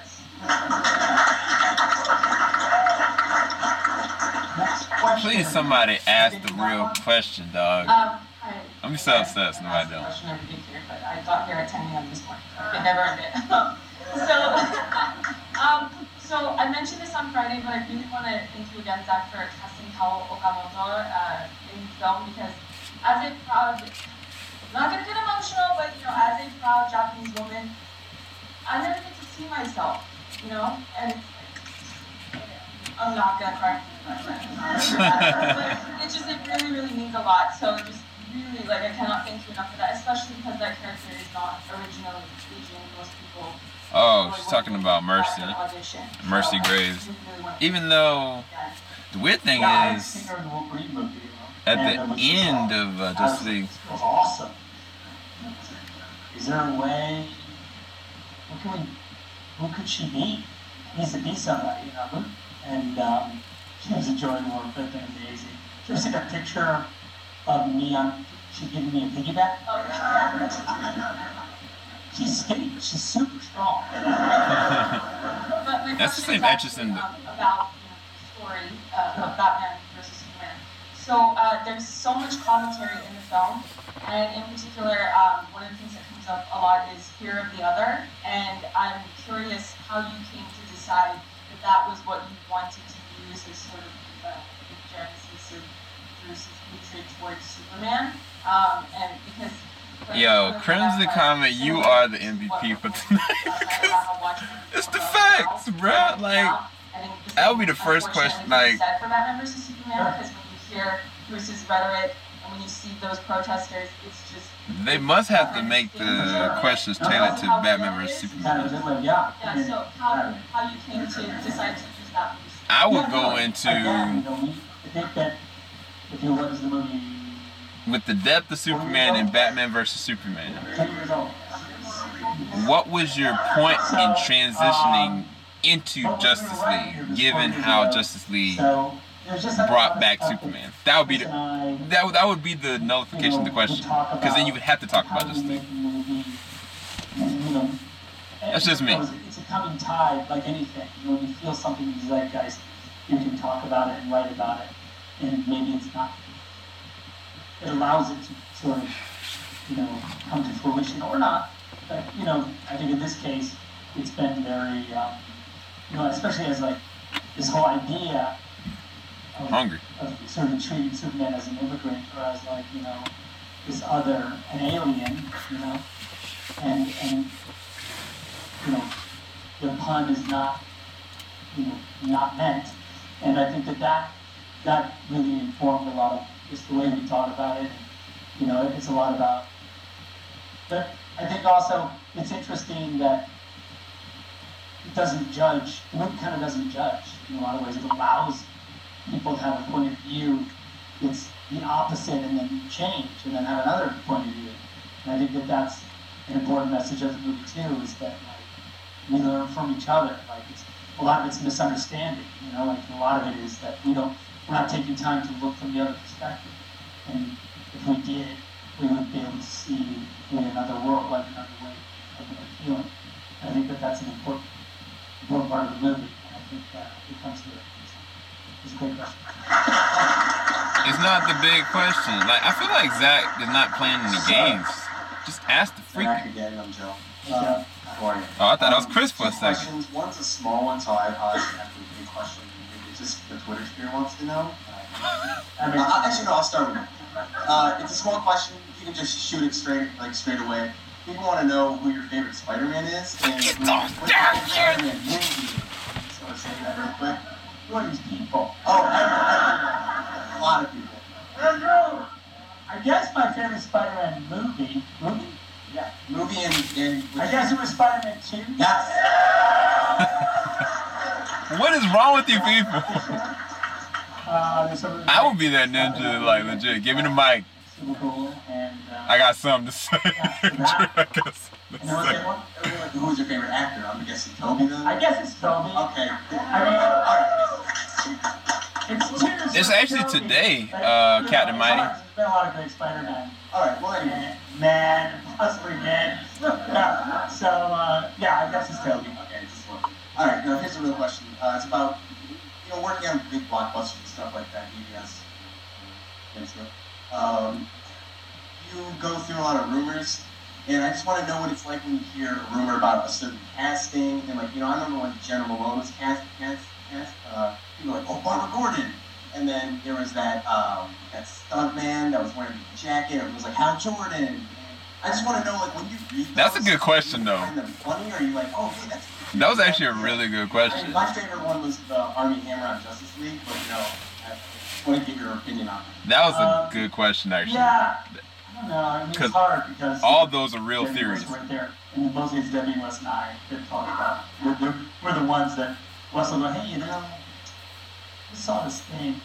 Please, somebody ask the real question, dog. I'm so obsessed, no, I don't. But I thought you were attending at this point. It never ended. So I mentioned this on Friday, but I really want to thank you again, Zach, for casting Kao Okamoto in film, because as a proud, not gonna get emotional, but as a proud Japanese woman, I never get to see myself, and I'm not gonna cry. But it really, really means a lot. So just really, I cannot thank you enough for that, especially because that character is not originally Asian. Most people. Oh, she's talking about Mercy. Mercy Graves. Even though the weird thing is, at the end of Justice League. Awesome. Is there a way? Who could she be? Needs to be somebody, And she was enjoying the work, but they're amazing. Did you ever see that picture of me she's giving me a piggyback? Oh, yeah. She's skinny, but she's super strong. That's the same actress in about the story of Batman versus Superman. So there's so much commentary in the film, and in particular, one of the things that comes up a lot is fear of the other. And I'm curious how you came to decide that was what you wanted to use as sort of genesis of Bruce's hatred towards Superman, and because. Yo, Crimson comment, you are the MVP for tonight. It's the facts, bro. That would be the first question. For Batman versus Superman, because when you hear Bruce's rhetoric and when you see those protesters, it's just. They must have to make the questions tailored to Batman vs Superman. Yeah. Yeah. So how you came to decide to use that? I would go into I think that if you what is the movie with the depth of Superman and Batman vs Superman. 10 years old. What was your point in transitioning into Justice League, given how Justice League brought back Superman? That would be the that would be the nullification of the question, because then you would have to talk about Justice League. That's just me. It's a coming tide, like anything. When you feel something in the zeitgeist, you can talk about it and write about it, and maybe it's not. It allows it to sort of, come to fruition or not. But, I think in this case, it's been very, especially as like this whole idea of sort of treating Superman as an immigrant or as like, this other, an alien, and the pun is not, not meant. And I think that really informed a lot of just the way we thought about it. And, it's a lot about, but I think also it's interesting that it doesn't judge, the movie kind of doesn't judge in a lot of ways. It allows people to have a point of view. It's the opposite and then change and then have another point of view. And I think that that's an important message of the movie too, is that we learn from each other. Like a lot of it's misunderstanding, like a lot of it is that we're not taking time to look from the other perspective. And if we did, we would be able to see another world, like another way of feeling. And I think that that's an important part of the movie. And I think it comes to it. It's a great question. It's not the big question. Like, I feel like Zach is not playing any games. Just ask the freak. Again, I'm Joe. How are you? Oh, I thought that was Chris for a second. Questions. One's a small one, so I have a big question. It's just the Twitter sphere wants to know. Actually, no, I'll start with it. It's a small question. You can just shoot it straight away. People want to know who your favorite Spider-Man is and what's your favorite Spider-Man movie. So let's say that real quick. Who are these people? Oh, a lot of people. I guess my favorite Spider-Man movie? Yeah. Movie and I guess it was Spider-Man 2? Yes. What is wrong with you people? I would be that ninja, like legit. Give me the mic. Super cool. And, I got something to say. Who's your favorite actor? I'm guessing Toby then? I guess it's Toby. Okay. It's actually today, Captain Mighty. There's been a lot of great Spider-Man. Alright, well anyway. Man, possibly man. Yeah. So, I guess it's Toby. Okay, just one. Alright, now here's a real question. It's about, working on big blockbusters and stuff like that, EBS. You go through a lot of rumors, and I just want to know what it's like when you hear a rumor about a certain casting, and I remember when Jenna Malone was cast, people were like, oh, Barbara Gordon, and then there was that stunt man that was wearing the jacket, and it was like Hal Jordan, and I just want to know, when you read those, that's a good question, though. Do you find them funny, or are you like, oh, hey, that's... That was actually a really good question. My favorite one was the Army Hammer on Justice League, but I want to get your opinion on it. That was a good question, actually. Yeah. I don't know. It's hard because all those are real theories. Right there, and mostly it's Debbie, Wes, and I that talk about. We're the ones that Wes will go, hey, we saw this thing.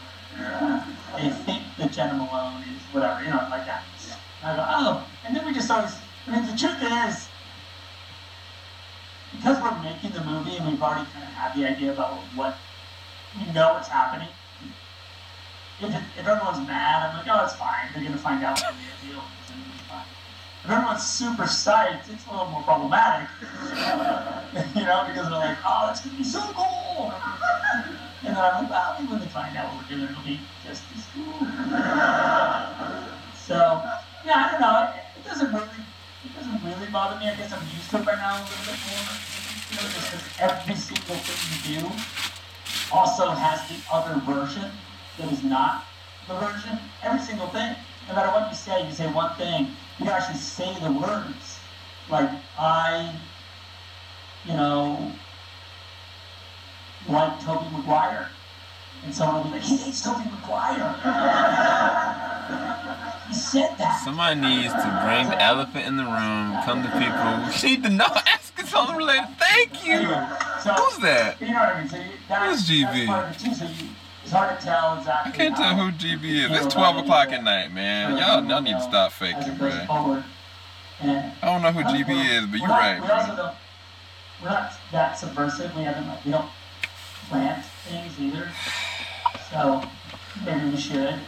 They think that Jenna Malone is whatever, like that. And I go, oh, and then we just always. The truth is, because we're making the movie and we've already kind of had the idea about what we know what's happening. If everyone's mad, I'm like, oh, it's fine. They're going to find out what the deal is, and it's fine. If everyone's super psyched, it's a little more problematic. Because they're like, oh, that's going to be so cool. And then I'm like, well, maybe when they find out what we're doing, it'll be just as cool. So, I don't know. It doesn't really bother me. I guess I'm used to it by now a little bit more. Just because every single thing you do also has the other version that is not the version. Every single thing. No matter what you say one thing, you actually say the words. Like, I like Tobey Maguire. And someone will be like, he hates Tobey Maguire. He said that. Somebody needs to bring the elephant in the room. Come to people. We need to know. Ask us something related. Thank you. So, Who's that? You know what I mean? So Who's GB? That's part of it too. So it's hard to tell exactly. I can't tell who GB is. It's 12 o'clock at night, man. Y'all need to stop faking, bro. I don't know who GB is, but you're right, bro. We're not that subversive. We don't plant things either. So maybe we should.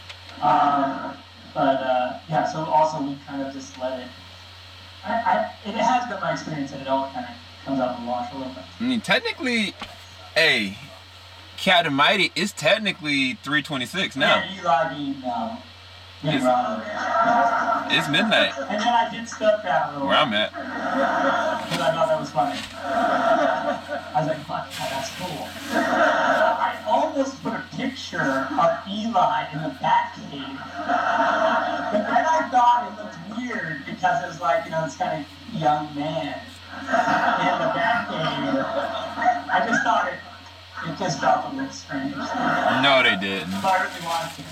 Yeah. So also we kind of just let it. It has been my experience that it all kind of comes out in the wash a little bit. I mean, technically, hey, Captain Mighty is technically 3:26 now. Yeah, Eli being It's midnight. And then I did stuff that a little. Where I'm at. Because I thought that was funny. I was like, fuck, that's cool. I almost put a picture of Eli in the Batcave. But then I thought it looked weird because it was like, this kind of young man in the Batcave. I just thought it just felt a little strange. No, they didn't. But I really wanted to.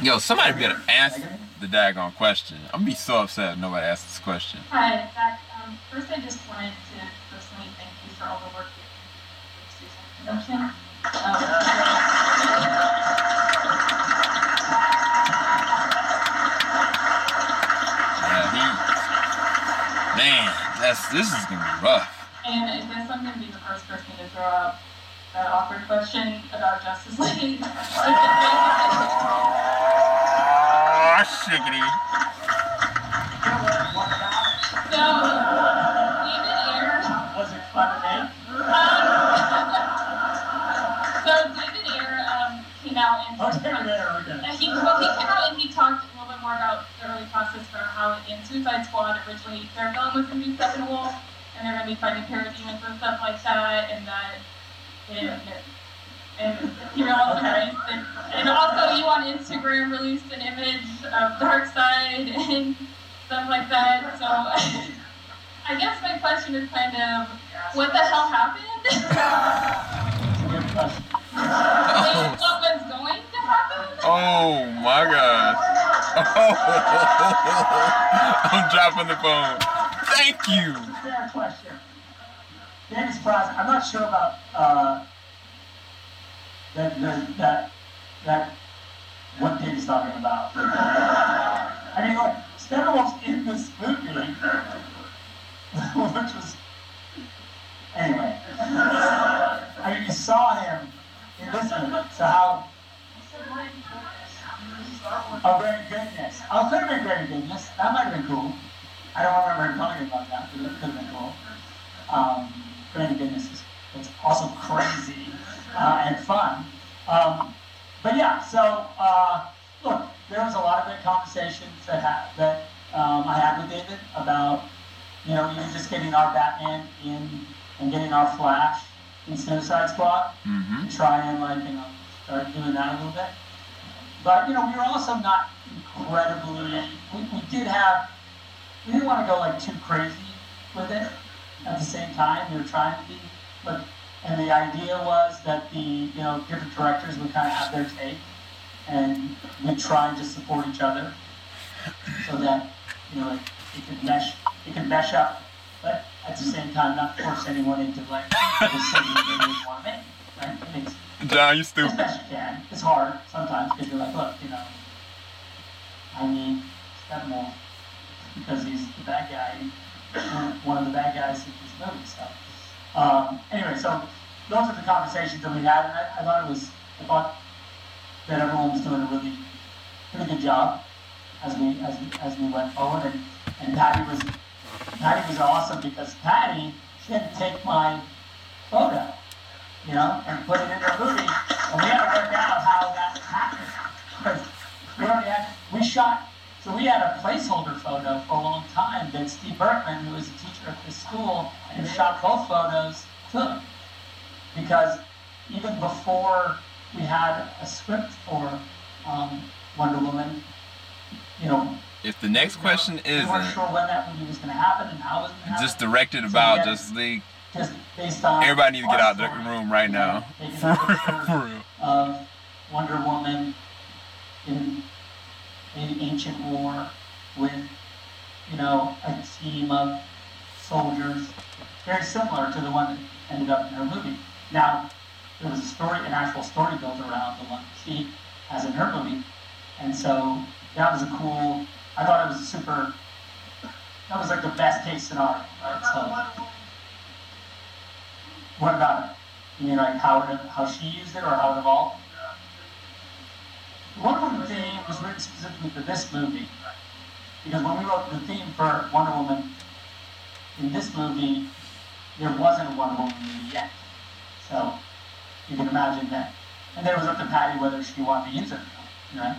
Yo, somebody better ask the daggone question. I'm gonna be so upset if nobody asks this question. Hi, Zach. First, I just wanted to personally thank you for all the work you're doing for production. This is gonna be rough. And I guess I'm gonna be the first person to throw out that awkward question about Justice League. Oh, shiggity. So, David Ayer. Was it fun to me? So David Ayer came out and he came out and he talked a little bit more about the early process for how in Suicide Squad originally their villain was going to be Steppenwolf, and they're going to be fighting parademons and stuff like that, and that. And he also and also you on Instagram released an image of Darkseid and stuff like that. So I guess my question is kind of, what the hell happened? And what was going to happen? Oh my God! I'm dropping the phone. Thank you. Fair question. Danny surprised. I'm not sure about that what Dave's talking about. I mean, like, Steppenwolf's in this movie, which was anyway. I mean, you saw him in this movie, so how? Oh, Very Goodness. Oh, could have been Very Goodness. That might have been cool. I don't remember him talking about that, but it could have been cool. Very Goodness is also crazy and fun. But yeah, so look, there was a lot of great conversations that I had with David about, even just getting our Batman in and getting our Flash in Suicide Squad, to try and start doing that a little bit. But we were also not incredibly. We didn't want to go too crazy with it. At the same time, we were trying to be, and the idea was that the different directors would kind of have their take, and we'd try and just support each other, so that it could mesh up, but at the same time not force anyone into the decision they didn't want to make. Right? John, you stupid. As best you can. It's hard sometimes because you're like, look, I need Steppenwolf because he's the bad guy, one of the bad guys in this movie. So anyway, so those are the conversations that we had, and I thought that everyone was doing a really pretty good job as we went forward, and Patty was awesome because Patty, she had to take my photo, and put it in her movie, and we had to work out how that happened because we had a placeholder photo for a long time that Steve Berkman, who was a teacher at this school and who shot both photos, took. Because even before we had a script for Wonder Woman, if the next question we weren't sure when that movie was going to happen and how it was going to happen. Just directed about Justice League. Just based on everybody needs to get out of the room right now. For real. Of Wonder Woman in an ancient war with, you know, a team of soldiers, very similar to the one that ended up in her movie. Now, there was a story, an actual story built around the one she has in her movie, and so that was a cool. I thought it was a super. That was like the best case scenario, right? So, what about it? You mean like how she used it or how it evolved? Wonder Woman theme was written specifically for this movie, because when we wrote the theme for Wonder Woman in this movie, there wasn't a Wonder Woman movie yet. So you can imagine that. And then it was up to Patty whether she wanted to use it, right?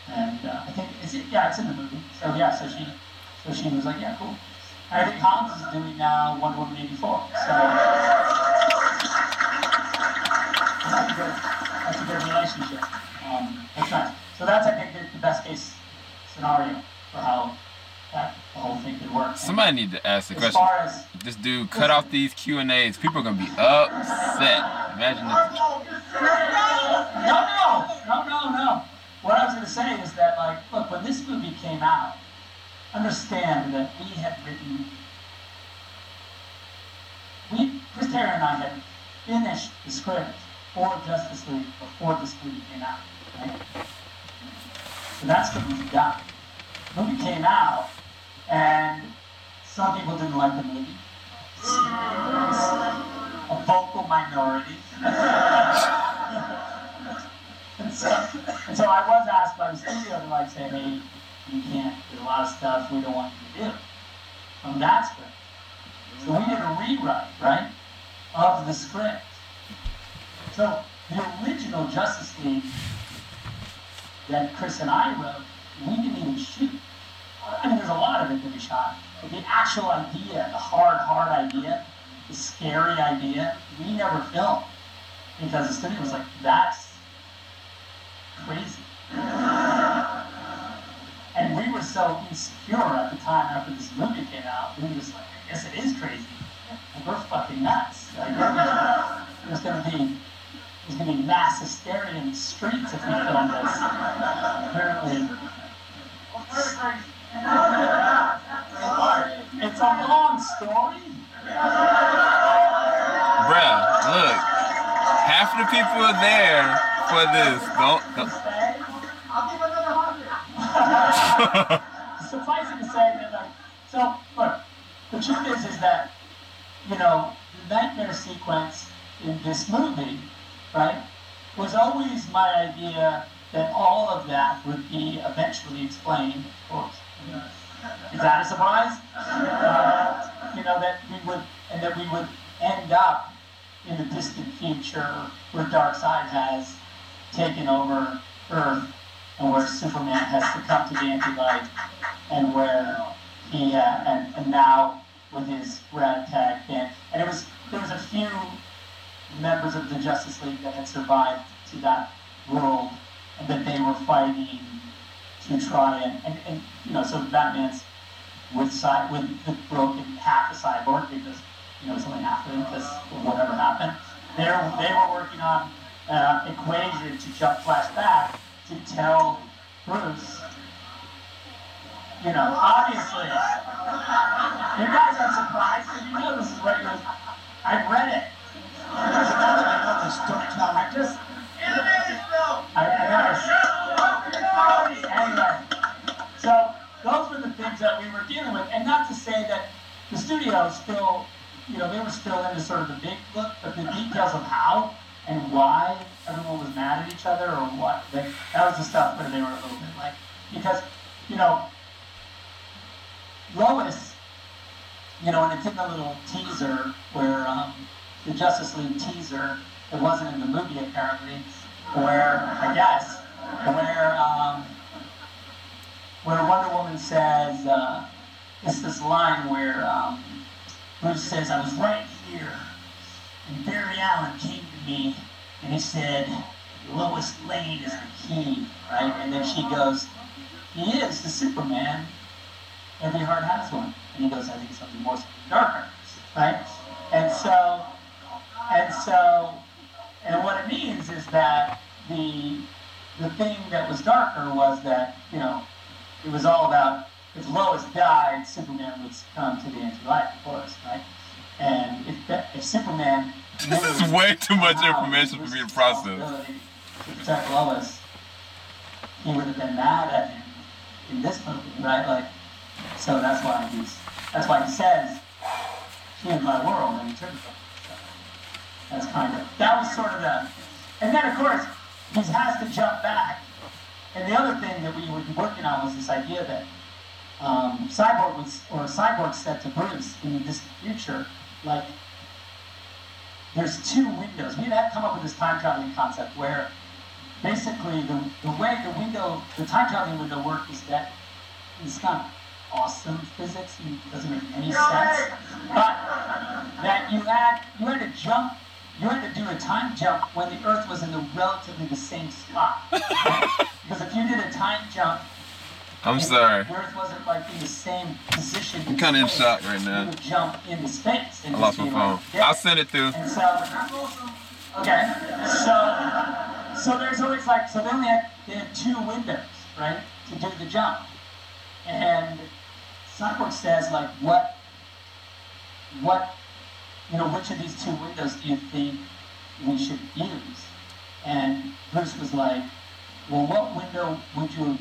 And I think it's in the movie. So yeah, so she was like, yeah, cool. And I think Hans is doing now Wonder Woman 84. So that's a good relationship. That's nice. So that's, I think, the best case scenario for how the whole thing could work. Somebody need to ask the question. This dude cut off these Q&As. People are gonna be upset. Imagine this. No. What I was gonna say is that, like, look, when this movie came out, understand that Chris Terry and I had finished the script for Justice League before this movie came out, right? So that's what we've done. The movie came out, and some people didn't like the movie. A vocal minority. and so I was asked by the studio to, like, say, hey, you can't, there's a lot of stuff we don't want you to do from that script. So we did a rewrite, right, of the script. So the original Justice League that Chris and I wrote, we didn't even shoot. I mean, there's a lot of it that we shot, but the actual idea, the hard idea, the scary idea, we never filmed, because the studio was like, that's crazy. And we were so insecure at the time after this movie came out, we were just like, I guess it is crazy. Like, we're fucking nuts. Like, there's gonna be mass hysteria in the streets if we film this. Apparently. It's a long story. Bruh, look. Half of the people are there for this. Don't. I'll give another 100. Suffice it to say that, like, so, look, the truth is that, you know, the nightmare sequence in this movie, right, was always my idea that all of that would be eventually explained. Is that a surprise? You know, that we would end up in the distant future where Darkseid has taken over Earth, and where Superman has succumbed to the anti-light, and where he and now with his ragtag band, and there was a few members of the Justice League that had survived to that world, and that they were fighting to try and you know, so Batman's with the broken half a cyborg, because, you know, it's only half of him because of whatever happened. They were working on equation to jump flash back to tell Bruce, you know, obviously, you guys are surprised because you know this is what you're, I read it. I just, anyway, so those were the things that we were dealing with, and not to say that the studio still, you know, they were still into sort of the big look, but the details of how and why everyone was mad at each other or what, that was the stuff where they were a little bit like, because, you know, Lois, you know, and it's in the little teaser where, the Justice League teaser, it wasn't in the movie apparently, where, I guess, where Wonder Woman says, it's this line where Bruce says, I was right here, and Barry Allen came to me, and he said, Lois Lane is the key, right? And then she goes, he is the Superman. Every heart has one. And he goes, I think something more, something darker, right? And what it means is that the the thing that was darker was that, you know, it was all about if Lois died, Superman would come to the anti-life, of course, right? And if Superman this is way too much information for me to process. To protect Lois, he would have been mad at him in this movie, right? Like, so that's why he says, "She is my world," and he took it from her. So that's that was sort of and then of course he has to jump back. And the other thing that we were working on was this idea that Cyborg said to Bruce in the distant future, like, there's two windows. We had come up with this time traveling concept where basically the way the time traveling window worked is that it's not awesome physics, it doesn't make any sense, but that you had to do a time jump when the Earth was in relatively the same spot. Because if you did a time jump, I'm sorry. The Earth wasn't like in the same position. I'm kind of in shock right now. You would jump into space. And I lost my phone. I'll send it through. And so, okay. So there's always like, so they had two windows, right, to do the jump. And Cyborg says, like, which of these two windows do you think we should use? And Bruce was like, well, what window would you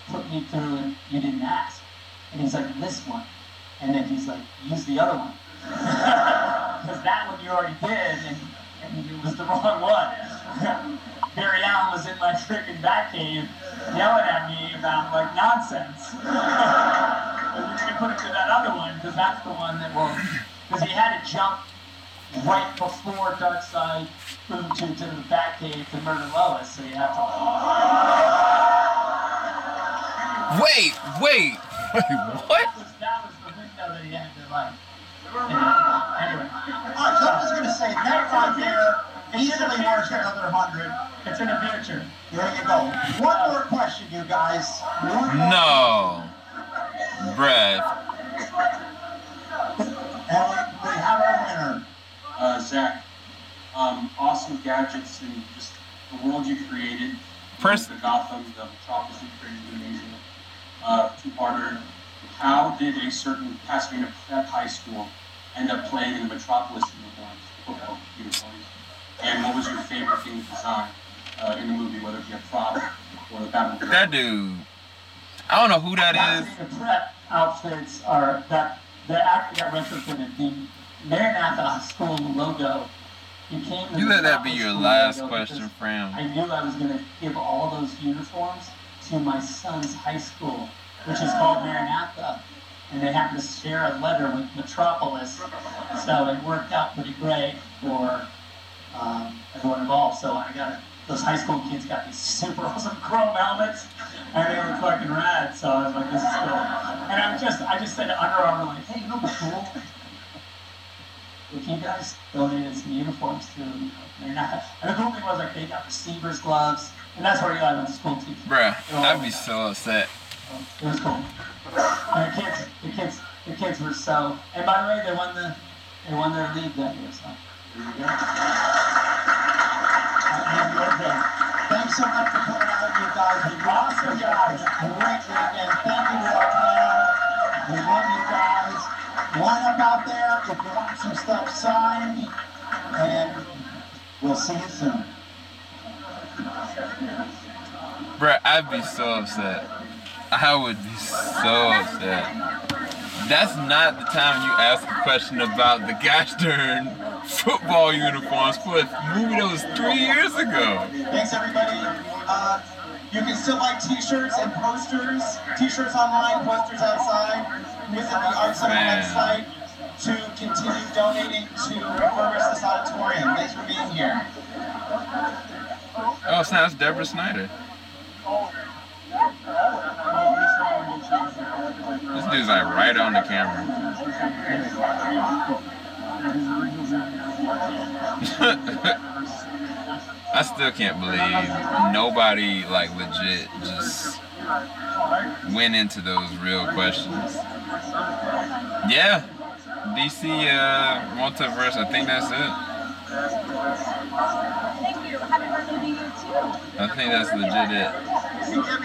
put me through and you didn't ask? And he's like, this one. And then he's like, use the other one. Because that one you already did, and it was the wrong one. Barry Allen was in my freaking Batcave yelling at me about, like, nonsense. And you're going to put it to that other one, because that's the one that will... Because he had to jump right before Darkseid moved to the Batcave to murder Lois, so you have to... Wait, what? That was the window that he had to, like... Anyway. Alright, so I was going to say, that right there easily worth another 100. It's in the future. There you go. One more question, you guys. No. Brad. And we have our winner. Zach, awesome gadgets and just the world you created. The Gotham, the Metropolis you created, amazing. Two-parter. How did a certain Pasadena Prep High School end up playing in the Metropolis uniforms, football uniforms? And what was your favorite thing to design in the movie, whether it be a prop or the Batman? That dude. I don't know who that is. The prep outfits are that actually got retrofitted. The Maranatha School logo became the You let that be your last logo question, Fran. I knew I was going to give all those uniforms to my son's high school, which is called Maranatha. And they happened to share a letter with Metropolis. So it worked out pretty great for everyone involved. So I got those high school kids got these super awesome chrome helmets, and they were fucking rad. So I was like, this is cool. And I just said to Under Armour, like, hey, you know what's cool? If you guys donated some uniforms to Maranatha. And the cool thing was, like, they got receivers gloves, and that's where I went to school too. Bruh, I'd be so upset. It was cool. And the kids were so. And by the way, they won their league that year. So there you go. Thanks so much for coming out, you guys. We love you guys. Great weekend. Thank you to our panel. We love you guys. Line up out there if you want some stuff signed. And we'll see you soon. Bruh, I'd be so upset. I would be so upset. That's not the time you ask a question about the gosh darn football uniforms for a movie that was 3 years ago. Thanks, everybody. You can still buy t-shirts and posters. T-shirts online, posters outside. Visit the Art Center website to continue donating to refurbish this auditorium. Thanks for being here. Oh, snap, it's Deborah Snyder. This dude's like right on the camera. I still can't believe nobody like legit just went into those real questions. Yeah, DC multiverse, I think that's it. Thank you. Happy birthday to you too. I think that's legit it.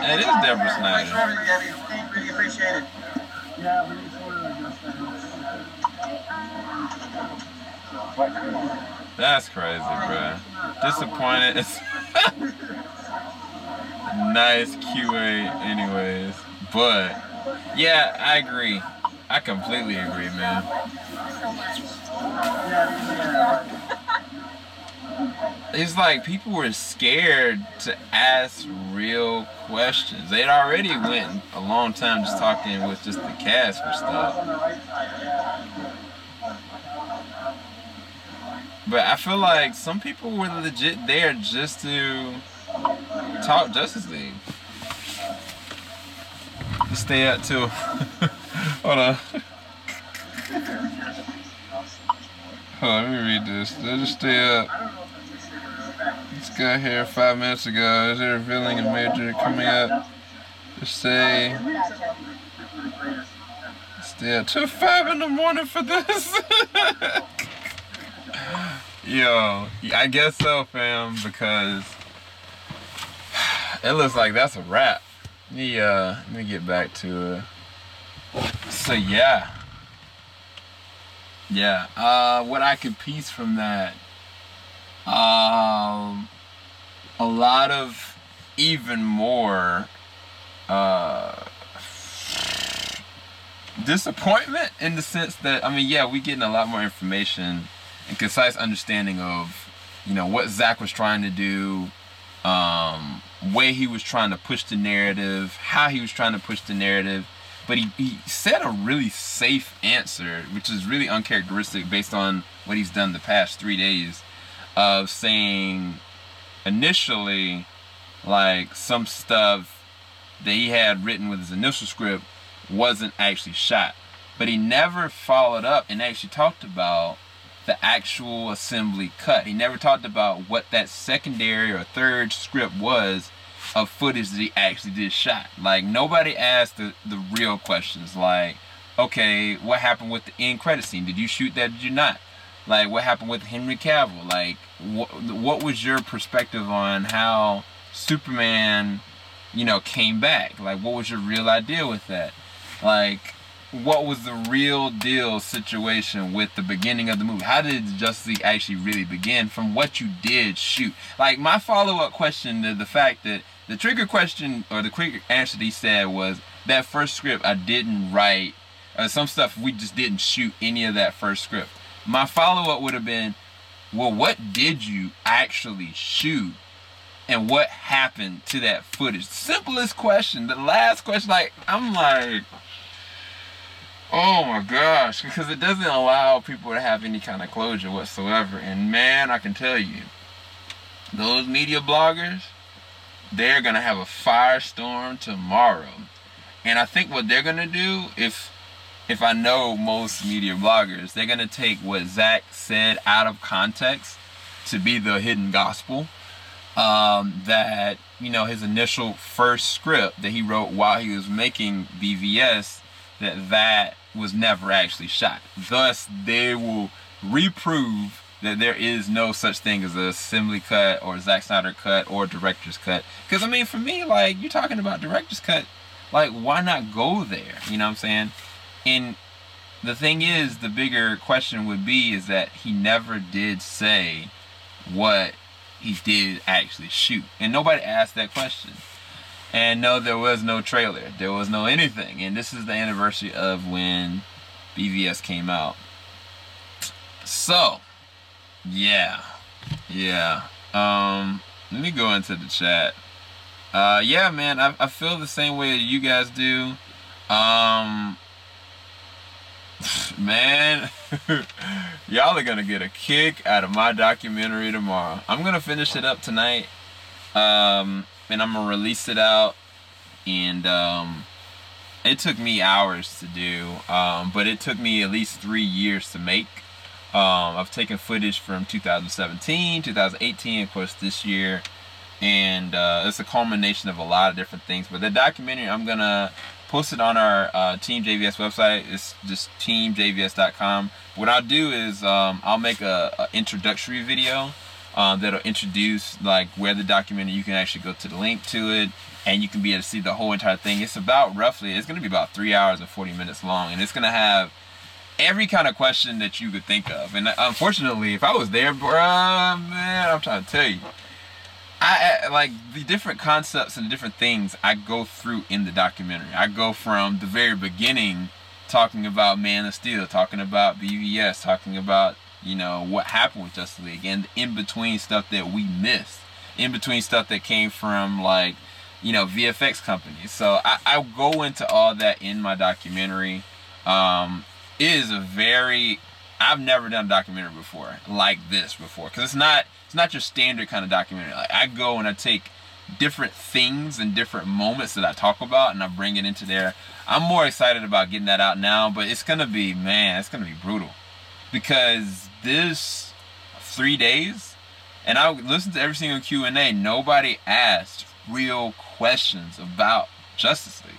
It is Deborah Snyder. Really appreciate it. Yeah, we need to adjust that. That's crazy, bro. Disappointed. It's nice QA anyways. But yeah, I agree. I completely agree, man. It's like people were scared to ask real questions. They'd already went a long time just talking with just the cast for stuff. But I feel like some people were legit there just to talk Justice League. Just stay up till hold on. Hold on, let me read this. They'll just stay up. This guy here 5 minutes ago is revealing a major coming up. Just say stay up till 5 in the morning for this. Yo, I guess so, fam, because it looks like that's a wrap. Let me get back to it. So yeah, what I could piece from that, a lot of even more disappointment in the sense that, I mean, yeah, we getting a lot more information and concise understanding of, you know, what Zack was trying to do, way he was trying to push the narrative, how he was trying to push the narrative. But he said a really safe answer, which is really uncharacteristic based on what he's done the past 3 days, of saying initially, like, some stuff that he had written with his initial script wasn't actually shot. But he never followed up and actually talked about the actual assembly cut. He never talked about what that secondary or third script was of footage that he actually did shot. Like, nobody asked the real questions, like, okay, what happened with the end credit scene? Did you shoot that? Did you not? Like, what happened with Henry Cavill? Like, what was your perspective on how Superman, you know, came back? Like, what was your real idea with that? Like, what was the real deal situation with the beginning of the movie? How did Justice League actually really begin from what you did shoot? Like, my follow-up question to the fact that the trigger question, or the quick answer that he said was, that first script I didn't write, or some stuff we just didn't shoot any of that first script. My follow-up would have been, well, what did you actually shoot? And what happened to that footage? Simplest question. The last question, like, I'm like, oh my gosh, because it doesn't allow people to have any kind of closure whatsoever. And man, I can tell you, those media bloggers, they're gonna have a firestorm tomorrow. And I think what they're gonna do, if I know most media bloggers, they're gonna take what Zack said out of context to be the hidden gospel. That, you know, his initial first script that he wrote while he was making BVS, that was never actually shot. Thus, they will reprove that there is no such thing as an assembly cut or Zack Snyder cut or director's cut. Because, I mean, for me, like, you're talking about director's cut, like, why not go there? You know what I'm saying? And the thing is, the bigger question would be is that he never did say what he did actually shoot. And nobody asked that question. And no, there was no trailer. There was no anything. And this is the anniversary of when BVS came out. So, yeah. Let me go into the chat. Yeah, man, I feel the same way you guys do. Man, y'all are gonna get a kick out of my documentary tomorrow. I'm gonna finish it up tonight. And I'm gonna release it out. And it took me hours to do, but it took me at least 3 years to make. I've taken footage from 2017, 2018, of course this year, and it's a culmination of a lot of different things. But the documentary, I'm gonna post it on our Team JVS website. It's just teamjvs.com. What I'll do is I'll make a introductory video that'll introduce like where the documentary, you can actually go to the link to it, and you can be able to see the whole entire thing. It's about roughly, it's going to be about 3 hours and 40 minutes long, and it's going to have every kind of question that you could think of. And unfortunately, if I was there, bruh, man, I'm trying to tell you, I like the different concepts and the different things I go through in the documentary. I go from the very beginning, talking about Man of Steel, talking about BVS, talking about, you know, what happened with Justice League, and in between stuff that we missed, in between stuff that came from, like, you know, VFX companies. So I go into all that in my documentary. It is a very, I've never done a documentary before like this before, because it's not your standard kind of documentary. Like, I go and I take different things and different moments that I talk about and I bring it into there. I'm more excited about getting that out now, but it's gonna be, man, it's gonna be brutal, because this 3 days, and I listened to every single Q&A, nobody asked real questions about Justice League.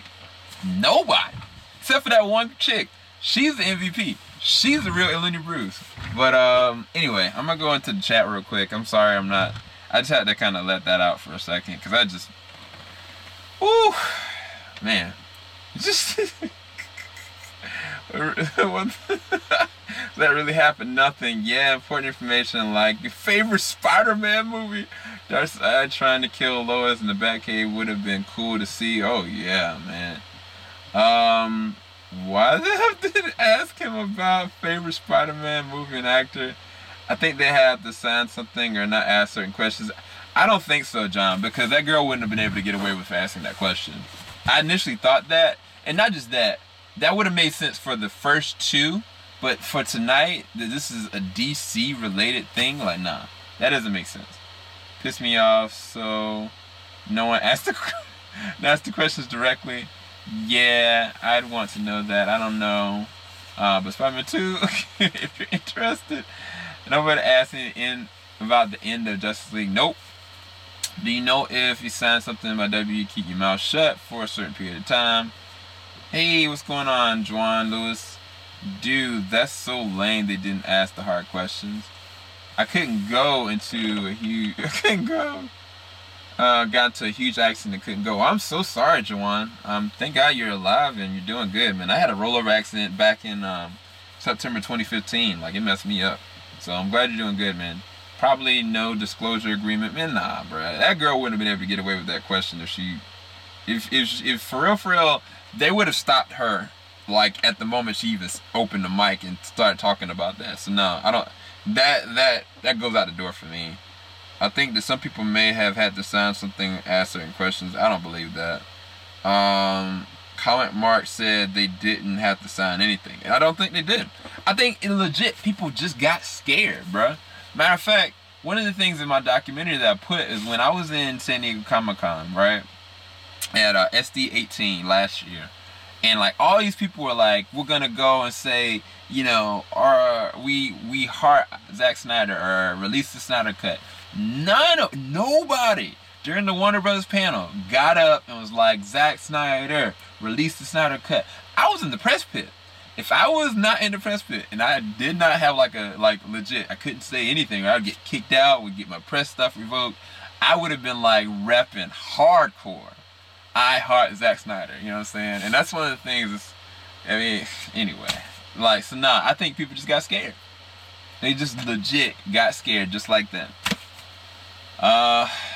Nobody, except for that one chick. She's the MVP. She's the real Eleni Bruce. But anyway, I'm gonna go into the chat real quick. I'm sorry, I just had to kind of let that out for a second, because I just, whoo, man, just that really happened? Nothing. Yeah, important information like your favorite Spider-Man movie. Darkseid trying to kill Lois in the Batcave would have been cool to see. Oh yeah, man. Why did they have to ask him about favorite Spider-Man movie and actor? I think they have to sign something or not ask certain questions. I don't think so, John, because that girl wouldn't have been able to get away with asking that question. I initially thought that, and not just that, that would have made sense for the first two, but for tonight, that this is a DC related thing, like, nah, that doesn't make sense. Pissed me off, so no one asked the questions directly. Yeah, I'd want to know that. I don't know. But Spider-Man 2, if you're interested. Nobody asking about the end of Justice League. Nope. Do you know if you signed something by W, keep your mouth shut for a certain period of time? Hey, what's going on, Juan Lewis? Dude, that's so lame they didn't ask the hard questions. I couldn't go into a huge... I couldn't go. Got into a huge accident and couldn't go. I'm so sorry, Jawan. Thank God you're alive and you're doing good, man. I had a rollover accident back in September 2015. Like, it messed me up. So I'm glad you're doing good, man. Probably no disclosure agreement. Man, nah, bro. That girl wouldn't have been able to get away with that question if for real, they would have stopped her, like, at the moment she even opened the mic and started talking about that. So no, I don't. That goes out the door for me. I think that some people may have had to sign something, ask certain questions. I don't believe that. Comment Mark said they didn't have to sign anything. And I don't think they did. I think legit people just got scared, bruh. Matter of fact, one of the things in my documentary that I put is when I was in San Diego Comic-Con, right? At SD18 last year. And like all these people were like, we're gonna go and say, you know, or we heart Zack Snyder or release the Snyder Cut. Nobody during the Warner Brothers panel got up and was like, Zack Snyder, release the Snyder Cut. I was in the press pit. If I was not in the press pit and I did not have like legit, I couldn't say anything, or I'd get kicked out, would get my press stuff revoked, I would have been like repping hardcore. I heart Zack Snyder, you know what I'm saying? And that's one of the things, I mean, anyway. Like, so nah, I think people just got scared. They just legit got scared just like that.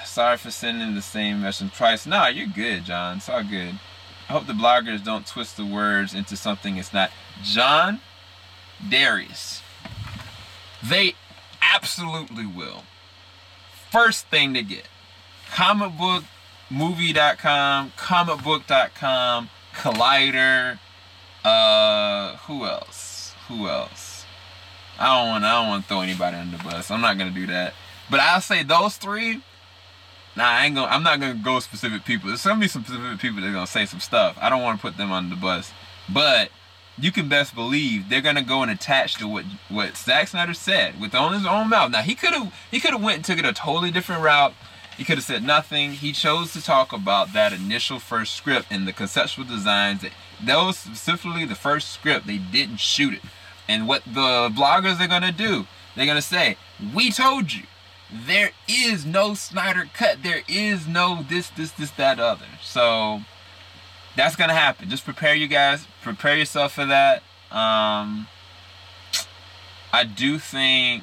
Sorry for sending the same message twice. Nah, you're good, John. It's all good. I hope the bloggers don't twist the words into something it's not. John, Darius, they absolutely will. First thing to get, comicbookmovie.com, comicbook.com, Collider, who else? I don't want to throw anybody under the bus. I'm not gonna do that. But I'll say those three. Nah, I'm not gonna go specific people. There's gonna be some specific people that are gonna say some stuff. I don't want to put them under the bus. But you can best believe they're gonna go and attach to what Zack Snyder said with on his own mouth. Now he could have went and took it a totally different route He could have said nothing. He chose to talk about that initial first script and the conceptual designs. Those specifically, the first script, they didn't shoot it. And what the bloggers are gonna do, they're gonna say, we told you. There is no Snyder cut. There is no this, that, other. So that's gonna happen. Just prepare, you guys. Prepare yourself for that. I do think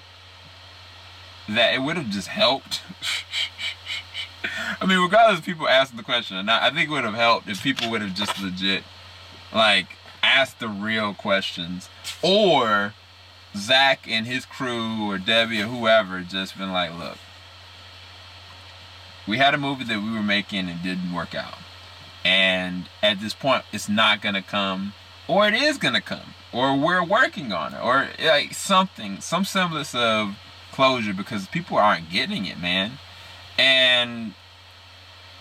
that it would have just helped. I mean, regardless of people asking the question or not, I think it would have helped if people would have just legit, like, asked the real questions. Or Zach and his crew or Debbie or whoever just been like, look, we had a movie that we were making and didn't work out. And at this point, it's not going to come, or it is going to come, or we're working on it, or like something, some semblance of closure, because people aren't getting it, man. And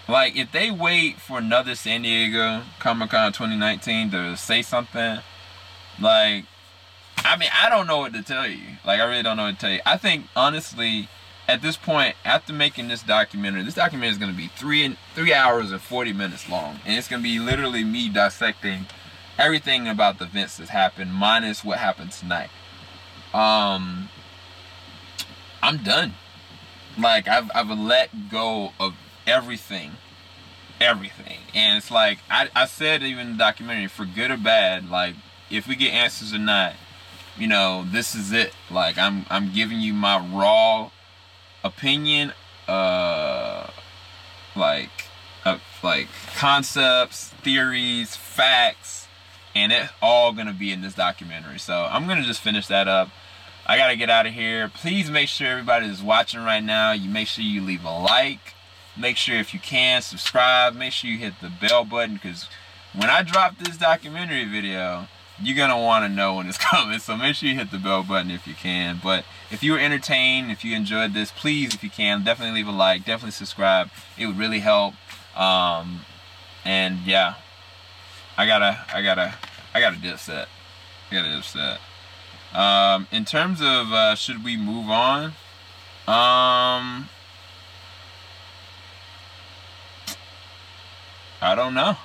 like, if they wait for another San Diego Comic-Con 2019 to say something, like, I mean, I don't know what to tell you. Like, I really don't know what to tell you. I think, honestly, at this point, after making this documentary is going to be 3 hours and 40 minutes long. And it's going to be literally me dissecting everything about the events that happened, minus what happened tonight. I'm done. Like, I've let go of everything. And it's like, I said even in the documentary, for good or bad, like, if we get answers or not, you know, this is it. Like, I'm giving you my raw opinion, like concepts, theories, facts, and it's all gonna be in this documentary. So I'm gonna just finish that up. I gotta get out of here. Please make sure everybody is watching right now, you make sure you leave a like. Make sure, if you can, subscribe. Make sure you hit the bell button, because when I drop this documentary video, you're gonna want to know when it's coming. So make sure you hit the bell button if you can. But if you were entertained, if you enjoyed this, please, if you can, definitely leave a like, definitely subscribe. It would really help. And yeah, I gotta dip set. In terms of should we move on? I don't know.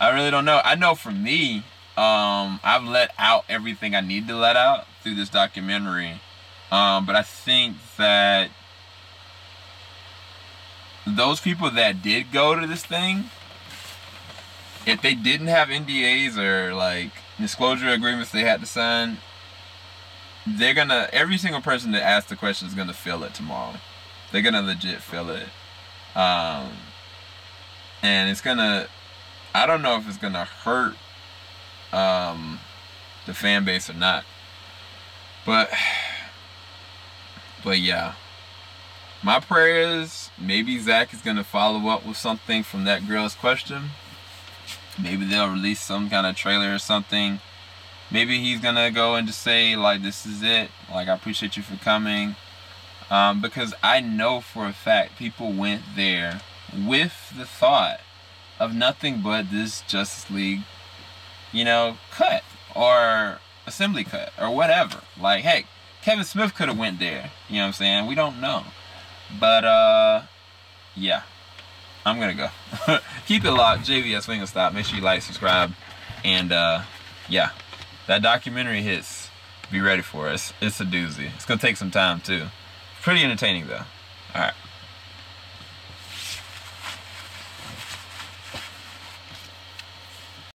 I really don't know. I know for me, I've let out everything I need to let out through this documentary. But I think that those people that did go to this thing, if they didn't have NDAs or like disclosure agreements they had to sign, they're gonna, every single person that asked the question is gonna feel it tomorrow. They're gonna legit feel it. And it's gonna, I don't know if it's gonna hurt the fan base or not, but yeah, my prayer is maybe Zach is gonna follow up with something from that girl's question. Maybe they'll release some kind of trailer or something. Maybe he's gonna go and just say, like, this is it, like, I appreciate you for coming, because I know for a fact people went there with the thought of nothing but this Justice League, you know, cut or assembly cut or whatever. Like, hey, Kevin Smith could have went there, you know what I'm saying? We don't know. But yeah, I'm gonna go. Keep it locked. JVS Wingstop. Make sure you like, subscribe, and yeah, that documentary hits. Be ready for it. It's a doozy. It's gonna take some time too. Pretty entertaining though. All right.